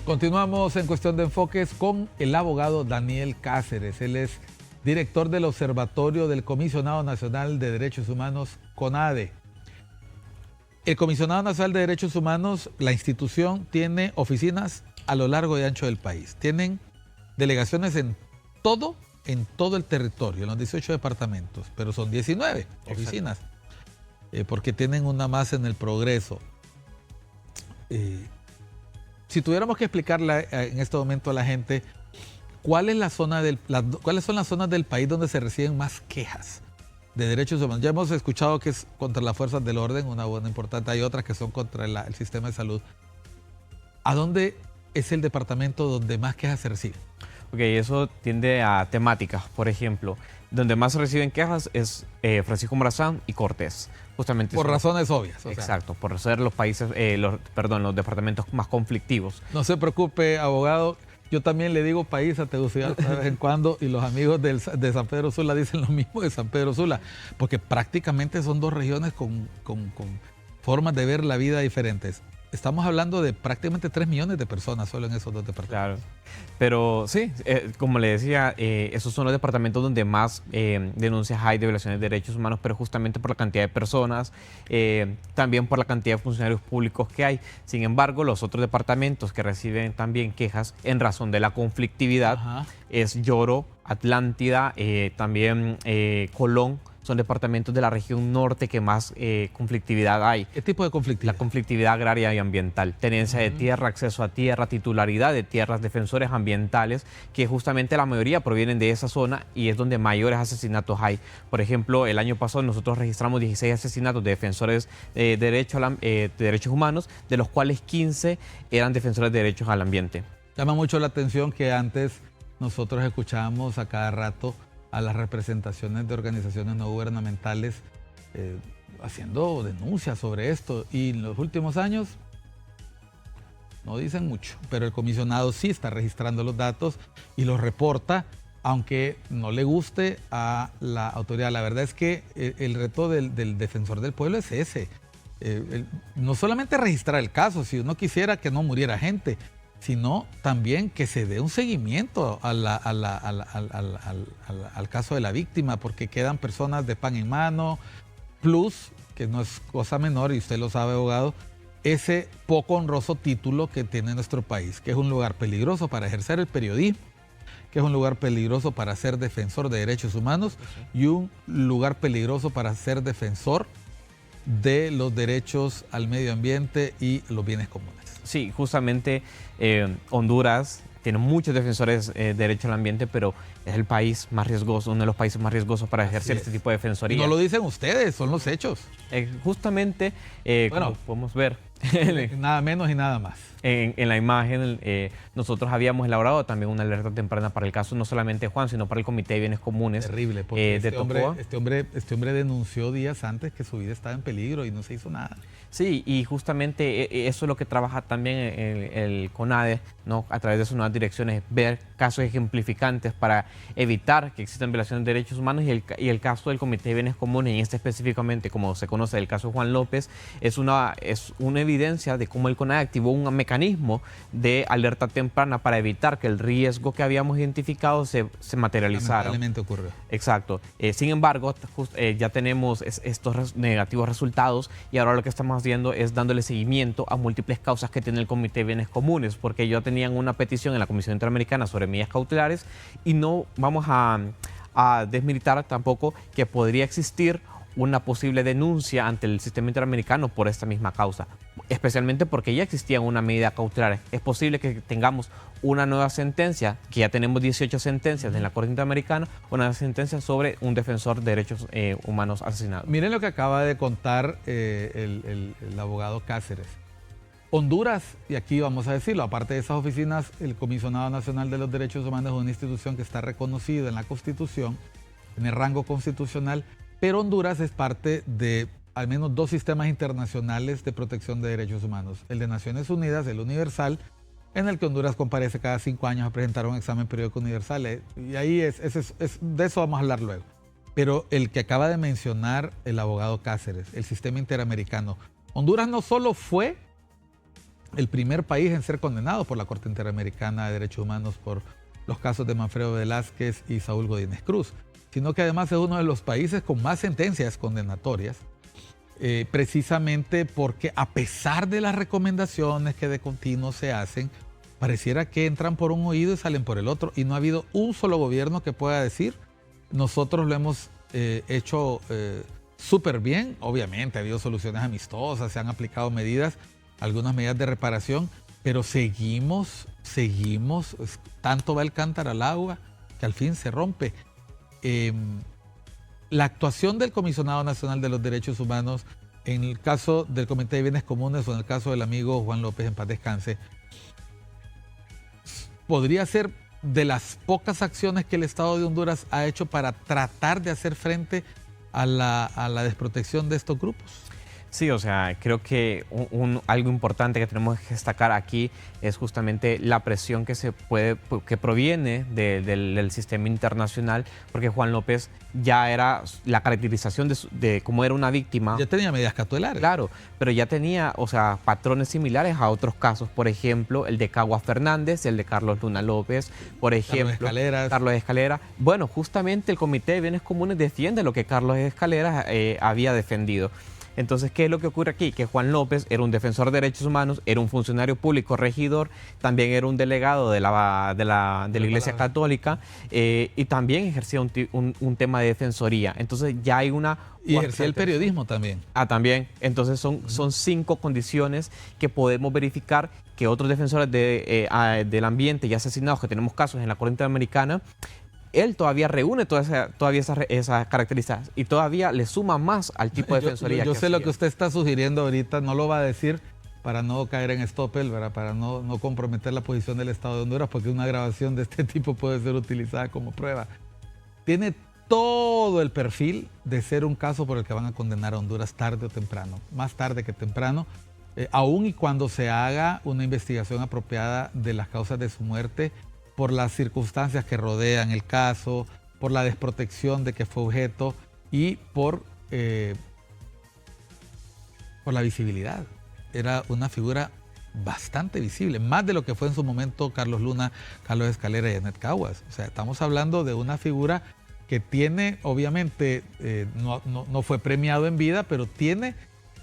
Continuamos en Cuestión de Enfoques con el abogado Daniel Cáceres. Él es director del Observatorio del Comisionado Nacional de Derechos Humanos, CONADE. El Comisionado Nacional de Derechos Humanos, la institución, tiene oficinas a lo largo y ancho del país. Tienen delegaciones en todo el territorio, en los 18 departamentos, pero son 19 oficinas, porque tienen una más en el Progreso. Si tuviéramos que explicarle en este momento a la gente cuáles son las zonas del país donde se reciben más quejas de derechos humanos. Ya hemos escuchado que es contra las fuerzas del orden, una buena importante. Hay otras que son contra el sistema de salud. ¿A dónde es el departamento donde más quejas se reciben? Ok, eso tiende a temáticas. Por ejemplo, donde más se reciben quejas es Francisco Morazán y Cortés. Justamente Por razones obvias. Exacto, por ser los países, los departamentos más conflictivos. No se preocupe, abogado. Yo también le digo país a Tegucigalpa de vez en cuando y los amigos de San Pedro Sula dicen lo mismo de San Pedro Sula, porque prácticamente son dos regiones con formas de ver la vida diferentes. Estamos hablando de prácticamente 3 millones de personas solo en esos dos departamentos. Claro, pero sí, como le decía, esos son los departamentos donde más denuncias hay de violaciones de derechos humanos, pero justamente por la cantidad de personas, también por la cantidad de funcionarios públicos que hay. Sin embargo, los otros departamentos que reciben también quejas en razón de la conflictividad es Lloro, Atlántida, también Colón. Son departamentos de la región norte que más conflictividad hay. ¿Qué tipo de conflictividad? La conflictividad agraria y ambiental. Tenencia de tierra, acceso a tierra, titularidad de tierras, defensores ambientales, que justamente la mayoría provienen de esa zona y es donde mayores asesinatos hay. Por ejemplo, el año pasado nosotros registramos 16 asesinatos de defensores de derechos humanos, de los cuales 15 eran defensores de derechos al ambiente. Llama mucho la atención que antes nosotros escuchábamos a cada rato a las representaciones de organizaciones no gubernamentales haciendo denuncias sobre esto, y en los últimos años no dicen mucho, pero el comisionado sí está registrando los datos y los reporta, aunque no le guste a la autoridad. La verdad es que el reto del defensor del pueblo es ese, no solamente registrar el caso, si uno quisiera que no muriera gente, sino también que se dé un seguimiento al caso de la víctima, porque quedan personas de pan en mano, plus, que no es cosa menor, y usted lo sabe, abogado, ese poco honroso título que tiene nuestro país, que es un lugar peligroso para ejercer el periodismo, que es un lugar peligroso para ser defensor de derechos humanos y un lugar peligroso para ser defensor de los derechos al medio ambiente y los bienes comunes. Sí, justamente Honduras tiene muchos defensores de derecho al ambiente, pero es el país más riesgoso, uno de los países más riesgosos para ejercer este tipo de defensoría. Y no lo dicen ustedes, son los hechos. Justamente, bueno, como podemos ver, nada menos y nada más. En la imagen, nosotros habíamos elaborado también una alerta temprana para el caso, no solamente de Juan, sino para el Comité de Bienes Comunes. Terrible, porque este hombre denunció días antes que su vida estaba en peligro y no se hizo nada. Sí, y justamente eso es lo que trabaja también el CONADE, ¿no? A través de sus nuevas direcciones, ver casos ejemplificantes para evitar que existan violaciones de derechos humanos, y el caso del Comité de Bienes Comunes, y este específicamente, como se conoce, el caso de Juan López, es una evidencia de cómo el CONADE activó un mecanismo de alerta temprana para evitar que el riesgo que habíamos identificado se materializara. Lamentablemente ocurrió. Exacto. Sin embargo, ya tenemos estos negativos resultados, y ahora lo que estamos haciendo es dándole seguimiento a múltiples causas que tiene el Comité de Bienes Comunes, porque ellos tenían una petición en la Comisión Interamericana sobre medidas cautelares, y no vamos a desmilitar tampoco que podría existir una posible denuncia ante el sistema interamericano por esta misma causa, especialmente porque ya existía una medida cautelar. Es posible que tengamos una nueva sentencia, que ya tenemos 18 sentencias en la Corte Interamericana, una sentencia sobre un defensor de derechos humanos asesinado. Miren lo que acaba de contar el abogado Cáceres. Honduras, y aquí vamos a decirlo, aparte de esas oficinas, el Comisionado Nacional de los Derechos Humanos es una institución que está reconocida en la Constitución, en el rango constitucional, pero Honduras es parte de al menos 2 sistemas internacionales de protección de derechos humanos. El de Naciones Unidas, el Universal, en el que Honduras comparece cada 5 años a presentar un examen periódico universal. Y ahí de eso vamos a hablar luego. Pero el que acaba de mencionar el abogado Cáceres, el sistema interamericano. Honduras no solo fue el primer país en ser condenado por la Corte Interamericana de Derechos Humanos por los casos de Manfredo Velázquez y Saúl Godínez Cruz, sino que además es uno de los países con más sentencias condenatorias, precisamente porque a pesar de las recomendaciones que de continuo se hacen, pareciera que entran por un oído y salen por el otro, y no ha habido un solo gobierno que pueda decir, nosotros lo hemos hecho súper bien. Obviamente ha habido soluciones amistosas, se han aplicado medidas, algunas medidas de reparación, pero seguimos, tanto va el cántaro al agua que al fin se rompe. la actuación del Comisionado Nacional de los Derechos Humanos en el caso del Comité de Bienes Comunes o en el caso del amigo Juan López, en paz descanse, podría ser de las pocas acciones que el Estado de Honduras ha hecho para tratar de hacer frente a la desprotección de estos grupos. Sí, o sea, creo que algo importante que tenemos que destacar aquí es justamente la presión que proviene del sistema internacional, porque Juan López ya era la caracterización de cómo era una víctima. Ya tenía medidas cautelares. Claro, pero ya tenía, o sea, patrones similares a otros casos, por ejemplo, el de Caguas Fernández, el de Carlos Luna López, por ejemplo, Carlos Escalera. Bueno, justamente el Comité de Bienes Comunes defiende lo que Carlos Escalera había defendido. Entonces, ¿qué es lo que ocurre aquí? Que Juan López era un defensor de derechos humanos, era un funcionario público regidor, también era un delegado de la Iglesia Católica y también ejercía un tema de defensoría. Entonces, ya hay una... Y ejercía el periodismo también. También. Entonces, son 5 condiciones que podemos verificar que otros defensores del ambiente y asesinados, que tenemos casos en la Corte Interamericana, él todavía reúne todas esas características y todavía le suma más al tipo de defensoría. Yo sé lo que usted está sugiriendo ahorita, no lo va a decir para no caer en estoppel, para no comprometer la posición del Estado de Honduras, porque una grabación de este tipo puede ser utilizada como prueba. Tiene todo el perfil de ser un caso por el que van a condenar a Honduras tarde o temprano, más tarde que temprano, aun y cuando se haga una investigación apropiada de las causas de su muerte, por las circunstancias que rodean el caso, por la desprotección de que fue objeto y por la visibilidad. Era una figura bastante visible, más de lo que fue en su momento Carlos Luna, Carlos Escalera y Annette Caguas. O sea, estamos hablando de una figura que tiene, obviamente, no fue premiado en vida, pero tiene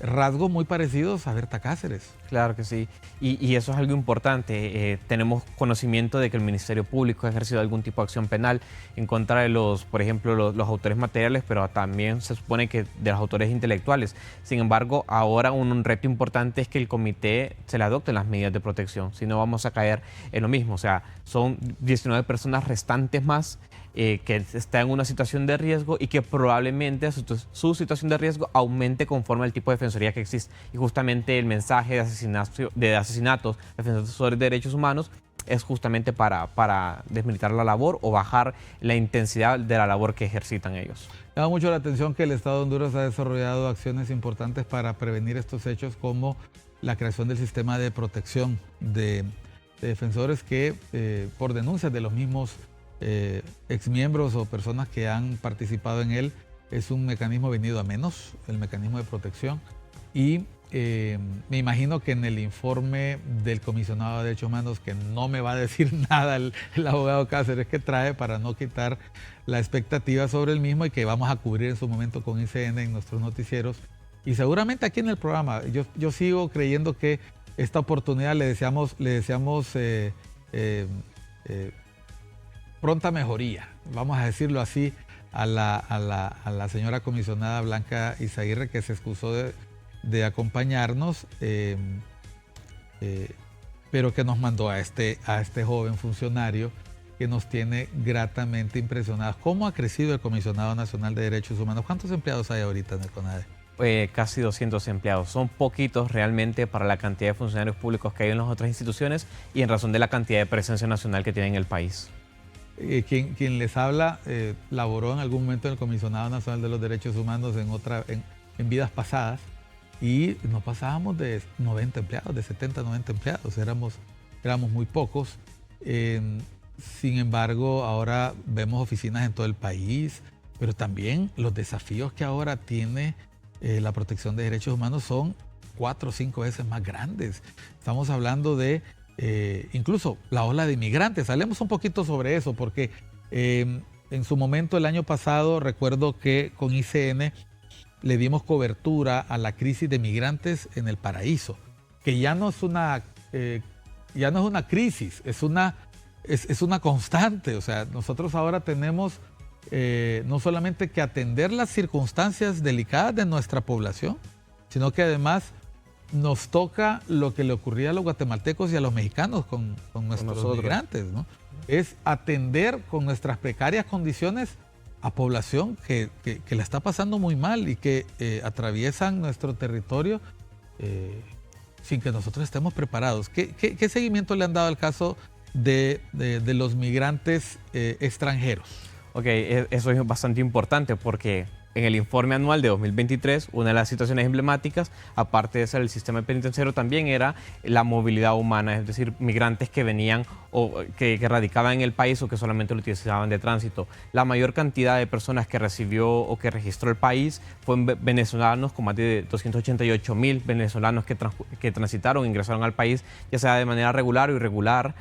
rasgos muy parecidos a Berta Cáceres. Claro que sí, y eso es algo importante. Tenemos conocimiento de que el Ministerio Público ha ejercido algún tipo de acción penal en contra de por ejemplo, los autores materiales, pero también se supone que de los autores intelectuales. Sin embargo, ahora un reto importante es que el comité se le adopten las medidas de protección, si no vamos a caer en lo mismo. O sea, son 19 personas restantes más que están en una situación de riesgo y que probablemente su situación de riesgo aumente conforme al tipo de defensoría que existe. Y justamente el mensaje de asesinatos, defensores de derechos humanos, es justamente para desmilitar la labor o bajar la intensidad de la labor que ejercitan ellos. Llama mucho la atención que el Estado de Honduras ha desarrollado acciones importantes para prevenir estos hechos, como la creación del sistema de protección de defensores que, por denuncias de los mismos exmiembros o personas que han participado en él, es un mecanismo venido a menos, el mecanismo de protección. Y me imagino que en el informe del Comisionado de Derechos Humanos, que no me va a decir nada el abogado Cáceres que trae para no quitar la expectativa sobre el mismo, y que vamos a cubrir en su momento con ICN en nuestros noticieros. Y seguramente aquí en el programa, yo sigo creyendo que esta oportunidad le deseamos pronta mejoría, vamos a decirlo así, a la señora comisionada Blanca Izaguirre, que se excusó de acompañarnos, pero que nos mandó a este joven funcionario que nos tiene gratamente impresionados. ¿Cómo ha crecido el Comisionado Nacional de Derechos Humanos? ¿Cuántos empleados hay ahorita en el CONADE? Casi 200 empleados. Son poquitos realmente para la cantidad de funcionarios públicos que hay en las otras instituciones y en razón de la cantidad de presencia nacional que tiene en el país. Quien les habla laboró en algún momento en el Comisionado Nacional de los Derechos Humanos en vidas pasadas, y nos pasábamos de 90 empleados, de 70 a 90 empleados, éramos muy pocos. Sin embargo, ahora vemos oficinas en todo el país, pero también los desafíos que ahora tiene la protección de derechos humanos son 4 o 5 veces más grandes. Estamos hablando de incluso la ola de inmigrantes. Hablemos un poquito sobre eso, porque en su momento, el año pasado, recuerdo que con ICN le dimos cobertura a la crisis de migrantes en el Paraíso, que ya no es una crisis, es una constante. O sea, nosotros ahora tenemos no solamente que atender las circunstancias delicadas de nuestra población, sino que además nos toca lo que le ocurría a los guatemaltecos y a los mexicanos con nuestros migrantes, ¿no? Es atender con nuestras precarias condiciones a población que la está pasando muy mal y que atraviesan nuestro territorio sin que nosotros estemos preparados. ¿Qué seguimiento le han dado al caso de los migrantes extranjeros? Ok, eso es bastante importante porque en el informe anual de 2023, una de las situaciones emblemáticas, aparte de ser el sistema penitenciario, también era la movilidad humana, es decir, migrantes que venían o que radicaban en el país o que solamente lo utilizaban de tránsito. La mayor cantidad de personas que recibió o que registró el país fueron venezolanos, con más de 288,000 venezolanos que transitaron, ingresaron al país, ya sea de manera regular o irregular.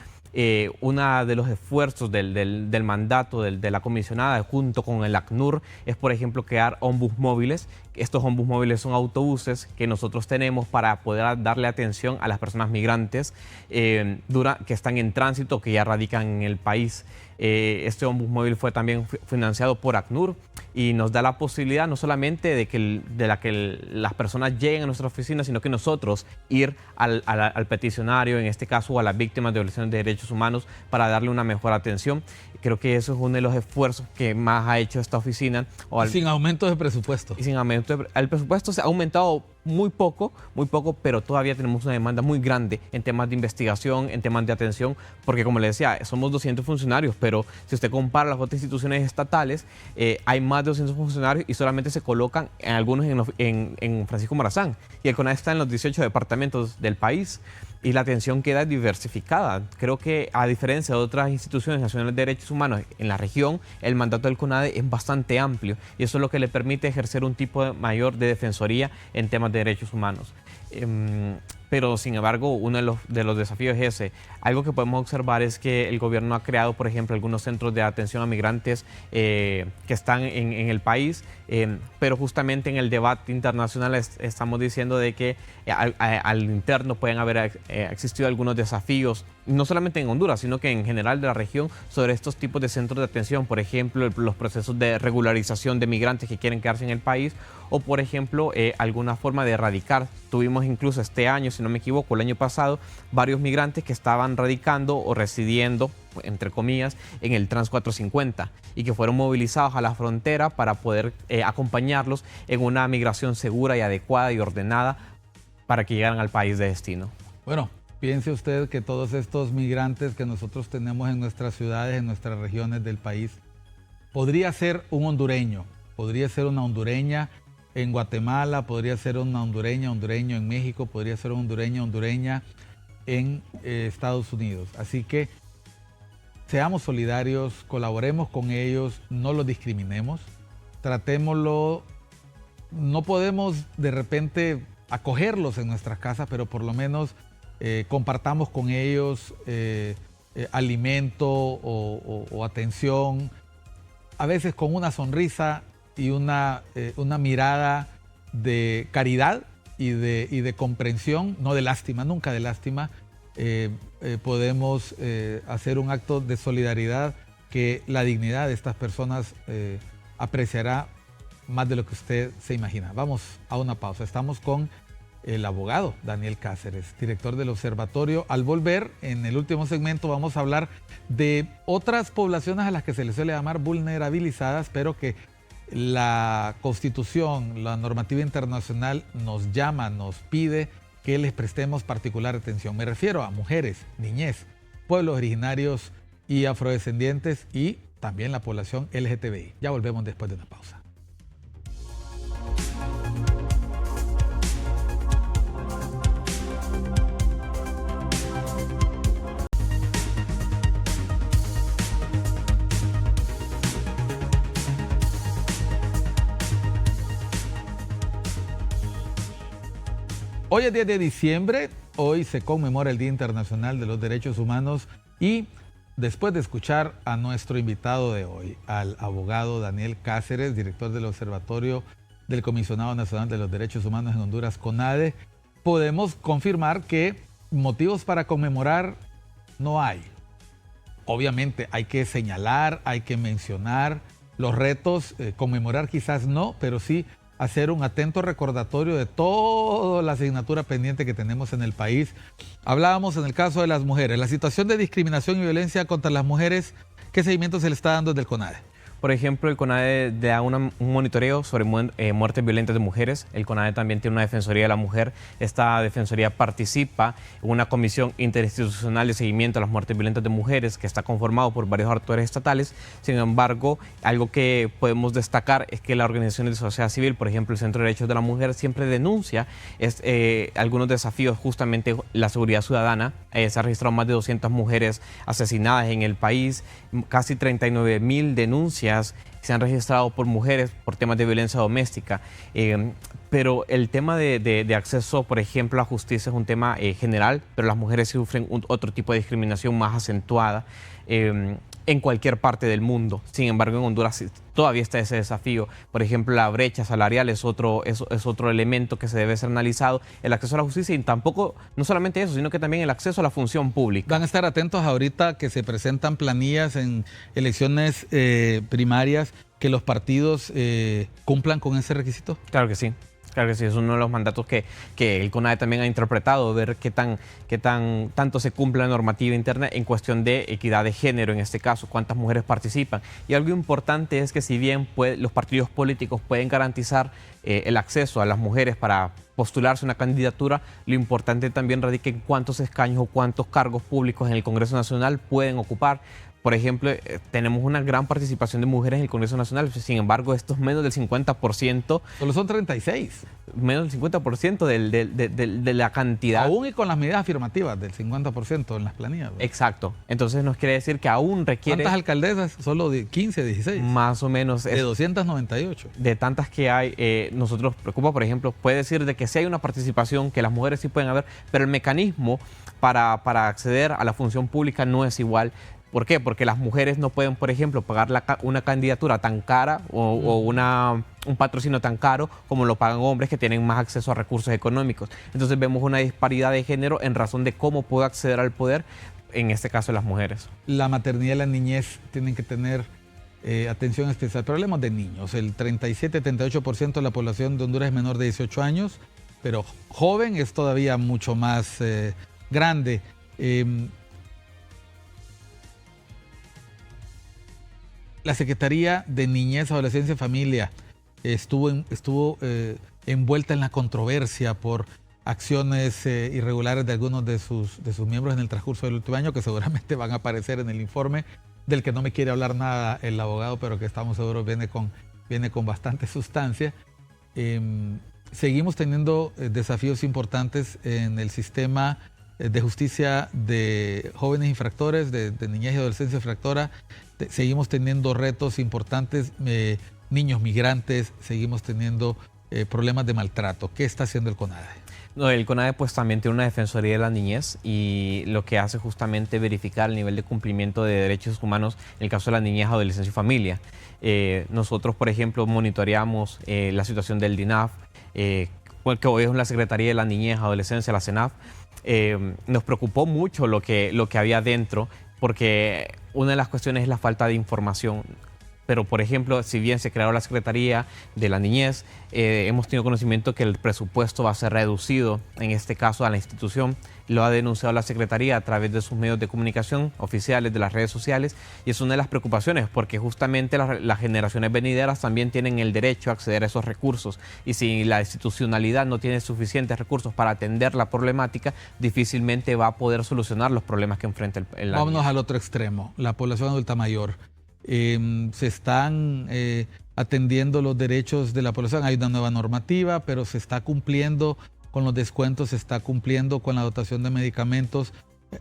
Uno de los esfuerzos del mandato de la comisionada junto con el ACNUR es, por ejemplo, crear ombus móviles. Estos ombus móviles son autobuses que nosotros tenemos para poder darle atención a las personas migrantes que están en tránsito o que ya radican en el país. Este ombus móvil fue también financiado por ACNUR y nos da la posibilidad no solamente de que las personas lleguen a nuestra oficina, sino que nosotros ir al peticionario, en este caso, o a las víctimas de violaciones de derechos humanos para darle una mejor atención. Creo que eso es uno de los esfuerzos que más ha hecho esta oficina. Sin aumento de presupuesto. Y sin aumento el presupuesto se ha aumentado muy poco, pero todavía tenemos una demanda muy grande en temas de investigación, en temas de atención, porque como le decía, somos 200 funcionarios, pero si usted compara las otras instituciones estatales, hay más de 200 funcionarios y solamente se colocan en algunos en Francisco Morazán. Y el CONADE está en los 18 departamentos del país y la atención queda diversificada. Creo que a diferencia de otras instituciones nacionales de derechos humanos en la región, el mandato del CONADE es bastante amplio y eso es lo que le permite ejercer un tipo mayor de defensoría en temas de derechos humanos. Pero sin embargo, uno de los desafíos es ese. Algo que podemos observar es que el gobierno ha creado, por ejemplo, algunos centros de atención a migrantes que están en el país, pero justamente en el debate internacional estamos diciendo de que al interno pueden haber existido algunos desafíos, no solamente en Honduras, sino que en general de la región, sobre estos tipos de centros de atención, por ejemplo, los procesos de regularización de migrantes que quieren quedarse en el país, o por ejemplo, alguna forma de erradicar. Tuvimos incluso este año, si no me equivoco, el año pasado, varios migrantes que estaban radicando o residiendo, entre comillas, en el Trans 450 y que fueron movilizados a la frontera para poder acompañarlos en una migración segura y adecuada y ordenada para que llegaran al país de destino. Bueno, piense usted que todos estos migrantes que nosotros tenemos en nuestras ciudades, en nuestras regiones del país, podría ser un hondureño, podría ser una hondureña en Guatemala, podría ser una hondureño en México, podría ser una hondureña en Estados Unidos. Así que seamos solidarios, colaboremos con ellos, no los discriminemos, tratémoslo. No podemos de repente acogerlos en nuestras casas, pero por lo menos compartamos con ellos alimento o atención, a veces con una sonrisa y una mirada de caridad y de comprensión, no de lástima, nunca de lástima. Podemos hacer un acto de solidaridad que la dignidad de estas personas apreciará más de lo que usted se imagina. Vamos a una pausa. Estamos con el abogado Daniel Cáceres, director del observatorio. Al volver, en el último segmento, vamos a hablar de otras poblaciones a las que se les suele llamar vulnerabilizadas, pero que la Constitución, la normativa internacional nos llama, nos pide que les prestemos particular atención. Me refiero a mujeres, niñez, pueblos originarios y afrodescendientes y también la población LGTBI. Ya volvemos después de una pausa. Hoy es 10 de diciembre, hoy se conmemora el Día Internacional de los Derechos Humanos y después de escuchar a nuestro invitado de hoy, al abogado Daniel Cáceres, director del Observatorio del Comisionado Nacional de los Derechos Humanos en Honduras, CONADE, podemos confirmar que motivos para conmemorar no hay. Obviamente hay que señalar, hay que mencionar los retos, conmemorar quizás no, pero sí hacer un atento recordatorio de toda la asignatura pendiente que tenemos en el país. Hablábamos en el caso de las mujeres, la situación de discriminación y violencia contra las mujeres, ¿qué seguimiento se le está dando desde el CONADE? Por ejemplo, el CONADE da un monitoreo sobre muertes violentas de mujeres. El CONADE también tiene una Defensoría de la Mujer. Esta Defensoría participa en una comisión interinstitucional de seguimiento a las muertes violentas de mujeres que está conformado por varios actores estatales. Sin embargo, algo que podemos destacar es que la organización de sociedad civil, por ejemplo, el Centro de Derechos de la Mujer, siempre denuncia algunos desafíos, justamente la seguridad ciudadana. Se han registrado más de 200 mujeres asesinadas en el país, casi 39.000 denuncias se han registrado por mujeres por temas de violencia doméstica. Pero el tema de acceso, por ejemplo, a justicia es un tema general, pero las mujeres sufren otro tipo de discriminación más acentuada en cualquier parte del mundo. Sin embargo, en Honduras todavía está ese desafío. Por ejemplo, la brecha salarial es otro elemento que se debe ser analizado. El acceso a la justicia y tampoco, no solamente eso, sino que también el acceso a la función pública. Van a estar atentos ahorita que se presentan planillas en elecciones primarias, que los partidos cumplan con ese requisito. Claro que sí. Claro que sí, es uno de los mandatos que el CONADE también ha interpretado, ver qué tanto se cumple la normativa interna en cuestión de equidad de género, en este caso, cuántas mujeres participan. Y algo importante es que si bien los partidos políticos pueden garantizar el acceso a las mujeres para postularse a una candidatura, lo importante también radica en cuántos escaños o cuántos cargos públicos en el Congreso Nacional pueden ocupar. Por ejemplo, tenemos una gran participación de mujeres en el Congreso Nacional, sin embargo, esto es menos del 50%. Solo son 36. Menos del 50% de la cantidad. Aún y con las medidas afirmativas del 50% en las planillas, ¿verdad? Exacto. Entonces nos quiere decir que aún requiere... ¿Cuántas alcaldesas? Solo de 15, 16. Más o menos. De 298. De tantas que hay, nosotros preocupa, por ejemplo, puede decir de que sí hay una participación, que las mujeres sí pueden haber, pero el mecanismo para acceder a la función pública no es igual. ¿Por qué? Porque las mujeres no pueden, por ejemplo, pagar una candidatura tan cara o un patrocinio tan caro como lo pagan hombres que tienen más acceso a recursos económicos. Entonces vemos una disparidad de género en razón de cómo puede acceder al poder, en este caso las mujeres. La maternidad y la niñez tienen que tener atención especial. Pero hablemos de niños. El 37-38% de la población de Honduras es menor de 18 años, pero joven es todavía mucho más grande. La Secretaría de Niñez, Adolescencia y Familia estuvo envuelta en la controversia por acciones irregulares de algunos de sus miembros en el transcurso del último año, que seguramente van a aparecer en el informe, del que no me quiere hablar nada el abogado, pero que estamos seguros viene con bastante sustancia. Seguimos teniendo desafíos importantes en el sistema de justicia de jóvenes infractores, de niñez y adolescencia infractora. Seguimos teniendo retos importantes, niños migrantes, seguimos teniendo problemas de maltrato. ¿Qué está haciendo el CONADE? No, el CONADE pues también tiene una Defensoría de la Niñez y lo que hace justamente verificar el nivel de cumplimiento de derechos humanos en el caso de la niñez, adolescencia y familia. Nosotros, por ejemplo, monitoreamos la situación del DINAF, que hoy es la Secretaría de la Niñez, Adolescencia, la CENAF. Nos preocupó mucho lo que había dentro, porque una de las cuestiones es la falta de información. Pero, por ejemplo, si bien se creó la Secretaría de la Niñez, hemos tenido conocimiento que el presupuesto va a ser reducido, en este caso a la institución. Lo ha denunciado la Secretaría a través de sus medios de comunicación oficiales, de las redes sociales, y es una de las preocupaciones, porque justamente las generaciones venideras también tienen el derecho a acceder a esos recursos, y si la institucionalidad no tiene suficientes recursos para atender la problemática, difícilmente va a poder solucionar los problemas que enfrenta la Vámonos niñez. al otro extremo, la población adulta mayor. Se están atendiendo los derechos de la población. Hay una nueva normativa, pero se está cumpliendo con los descuentos, se está cumpliendo con la dotación de medicamentos.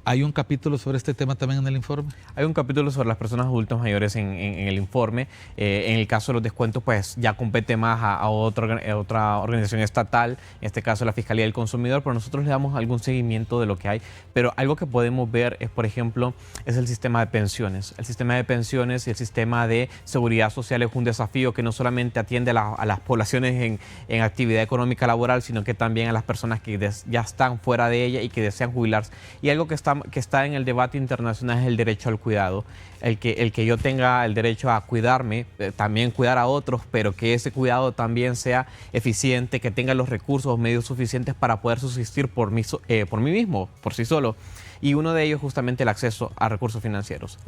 ¿Hay un capítulo sobre este tema también en el informe? Hay un capítulo sobre las personas adultas mayores en el informe. En el caso de los descuentos, pues ya compete más a otra organización estatal, en este caso la Fiscalía del Consumidor, pero nosotros le damos algún seguimiento de lo que hay. Pero algo que podemos ver es, por ejemplo, es el sistema de pensiones. El sistema de pensiones y el sistema de seguridad social es un desafío que no solamente atiende a las poblaciones en actividad económica laboral, sino que también a las personas que ya están fuera de ella y que desean jubilarse. Y algo que está en el debate internacional es el derecho al cuidado. El que yo tenga el derecho a cuidarme, también cuidar a otros, pero que ese cuidado también sea eficiente, que tenga los recursos o medios suficientes para poder subsistir por mí mismo, por sí solo. Y uno de ellos justamente el acceso a recursos financieros.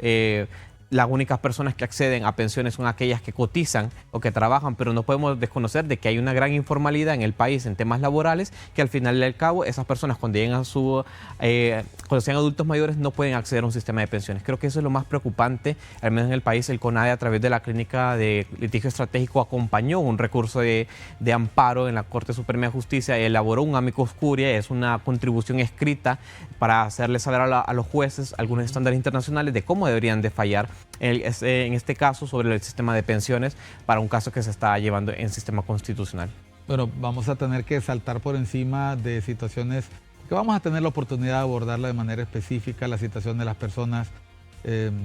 las únicas personas que acceden a pensiones son aquellas que cotizan o que trabajan, pero no podemos desconocer de que hay una gran informalidad en el país en temas laborales, que al final del cabo esas personas cuando lleguen a cuando sean adultos mayores no pueden acceder a un sistema de pensiones. Creo que eso es lo más preocupante, al menos en el país. El CONADE, a través de la Clínica de Litigio Estratégico, acompañó un recurso de amparo en la Corte Suprema de Justicia, elaboró un amicus curiae, es una contribución escrita para hacerles saber a los jueces algunos estándares internacionales de cómo deberían de fallar en este caso sobre el sistema de pensiones para un caso que se está llevando en sistema constitucional. Bueno, vamos a tener que saltar por encima de situaciones que vamos a tener la oportunidad de abordarla de manera específica, la situación de las personas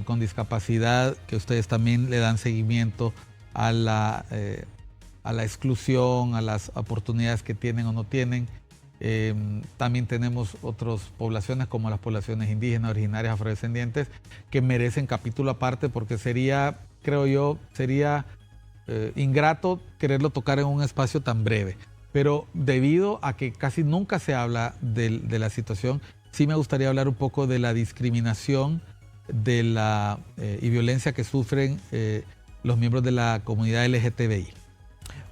con discapacidad, que ustedes también le dan seguimiento a la exclusión, a las oportunidades que tienen o no tienen. También tenemos otras poblaciones como las poblaciones indígenas, originarias, afrodescendientes, que merecen capítulo aparte, porque sería, creo yo, ingrato quererlo tocar en un espacio tan breve. Pero debido a que casi nunca se habla de la situación, sí me gustaría hablar un poco de la discriminación y violencia que sufren los miembros de la comunidad LGTBI.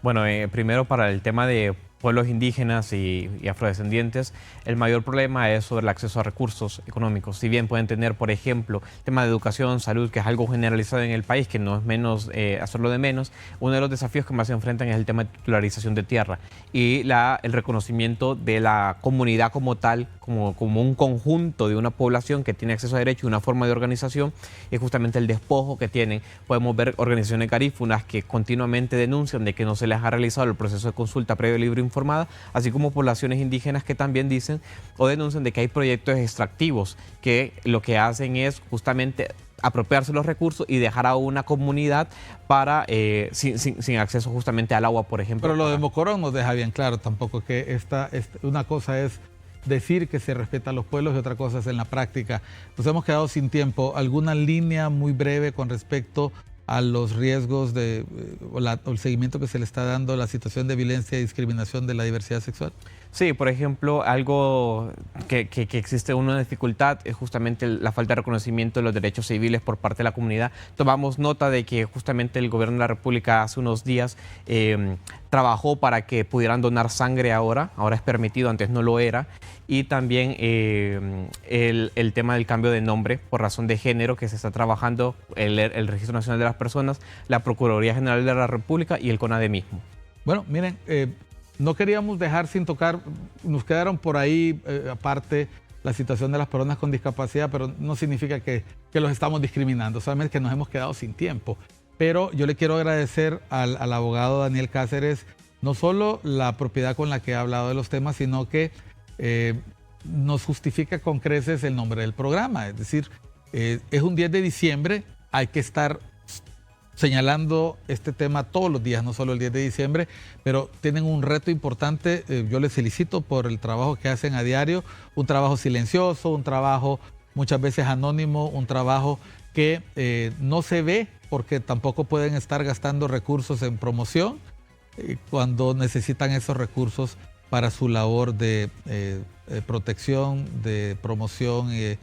Bueno, primero para el tema de pueblos indígenas y afrodescendientes, el mayor problema es sobre el acceso a recursos económicos. Si bien pueden tener, por ejemplo, tema de educación, salud, que es algo generalizado en el país, que no es menos hacerlo de menos, uno de los desafíos que más se enfrentan es el tema de titularización de tierra y el reconocimiento de la comunidad como tal, como un conjunto de una población que tiene acceso a derechos y una forma de organización, y justamente el despojo que tienen. Podemos ver organizaciones garífunas que continuamente denuncian de que no se les ha realizado el proceso de consulta previo, libre e informada, así como poblaciones indígenas que también dicen o denuncian de que hay proyectos extractivos que lo que hacen es justamente apropiarse los recursos y dejar a una comunidad sin acceso justamente al agua, por ejemplo. Pero lo de Mocorón nos deja bien claro tampoco que una cosa es decir que se respeta a los pueblos y otra cosa es en la práctica. Nos hemos quedado sin tiempo. ¿Alguna línea muy breve con respecto a los riesgos o el seguimiento que se le está dando a la situación de violencia y discriminación de la diversidad sexual? Sí, por ejemplo, algo que existe una dificultad es justamente la falta de reconocimiento de los derechos civiles por parte de la comunidad. Tomamos nota de que justamente el gobierno de la República hace unos días trabajó para que pudieran donar sangre ahora es permitido, antes no lo era, y también el tema del cambio de nombre por razón de género que se está trabajando, el Registro Nacional de las Personas, la Procuraduría General de la República y el CONADE mismo. Bueno, miren, no queríamos dejar sin tocar, nos quedaron por ahí aparte la situación de las personas con discapacidad, pero no significa que los estamos discriminando, solamente que nos hemos quedado sin tiempo. Pero yo le quiero agradecer al abogado Daniel Cáceres no solo la propiedad con la que ha hablado de los temas, sino que nos justifica con creces el nombre del programa. Es decir, es un 10 de diciembre, hay que estar señalando este tema todos los días, no solo el 10 de diciembre, pero tienen un reto importante. Yo les felicito por el trabajo que hacen a diario, un trabajo silencioso, un trabajo muchas veces anónimo, un trabajo que no se ve porque tampoco pueden estar gastando recursos en promoción cuando necesitan esos recursos para su labor de protección, de promoción y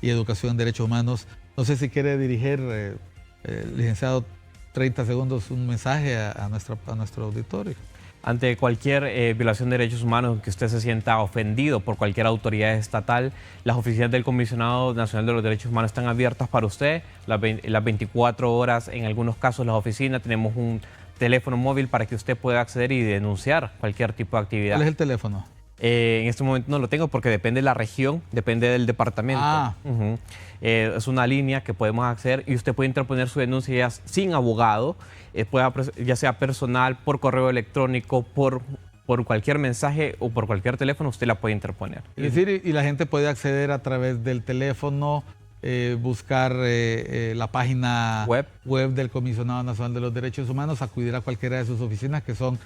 educación en derechos humanos. No sé si quiere dirigir, licenciado, 30 segundos, un mensaje a nuestro auditorio. Ante cualquier violación de derechos humanos, que usted se sienta ofendido por cualquier autoridad estatal, las oficinas del Comisionado Nacional de los Derechos Humanos están abiertas para usted, las 24 horas, en algunos casos las oficinas, tenemos un teléfono móvil para que usted pueda acceder y denunciar cualquier tipo de actividad. ¿Cuál es el teléfono? En este momento no lo tengo porque depende de la región, depende del departamento. Es una línea que podemos acceder y usted puede interponer su denuncia ya sin abogado, ya sea personal, por correo electrónico, por cualquier mensaje o por cualquier teléfono, usted la puede interponer. Es decir, y la gente puede acceder a través del teléfono, buscar la página web del Comisionado Nacional de los Derechos Humanos, acudir a cualquiera de sus oficinas que son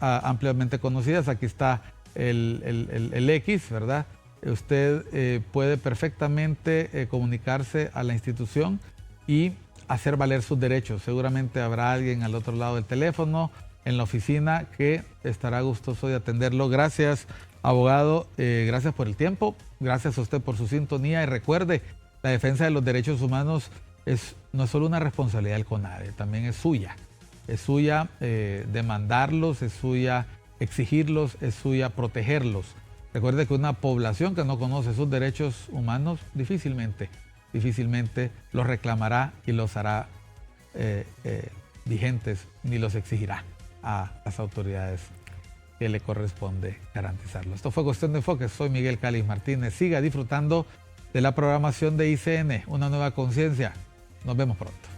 ampliamente conocidas. Aquí está el X, ¿verdad? Usted puede perfectamente comunicarse a la institución y hacer valer sus derechos. Seguramente habrá alguien al otro lado del teléfono, en la oficina, que estará gustoso de atenderlo. Gracias, abogado. Gracias por el tiempo. Gracias a usted por su sintonía. Y recuerde, la defensa de los derechos humanos es no es solo una responsabilidad del CONADE, también es suya. Es suya demandarlos, es suya exigirlos, es suya protegerlos. Recuerde que una población que no conoce sus derechos humanos difícilmente los reclamará y los hará vigentes ni los exigirá a las autoridades que le corresponde garantizarlo. Esto fue Cuestión de Enfoque. Soy Miguel Cáliz Martínez. Siga disfrutando de la programación de ICN, Una Nueva Conciencia. Nos vemos pronto.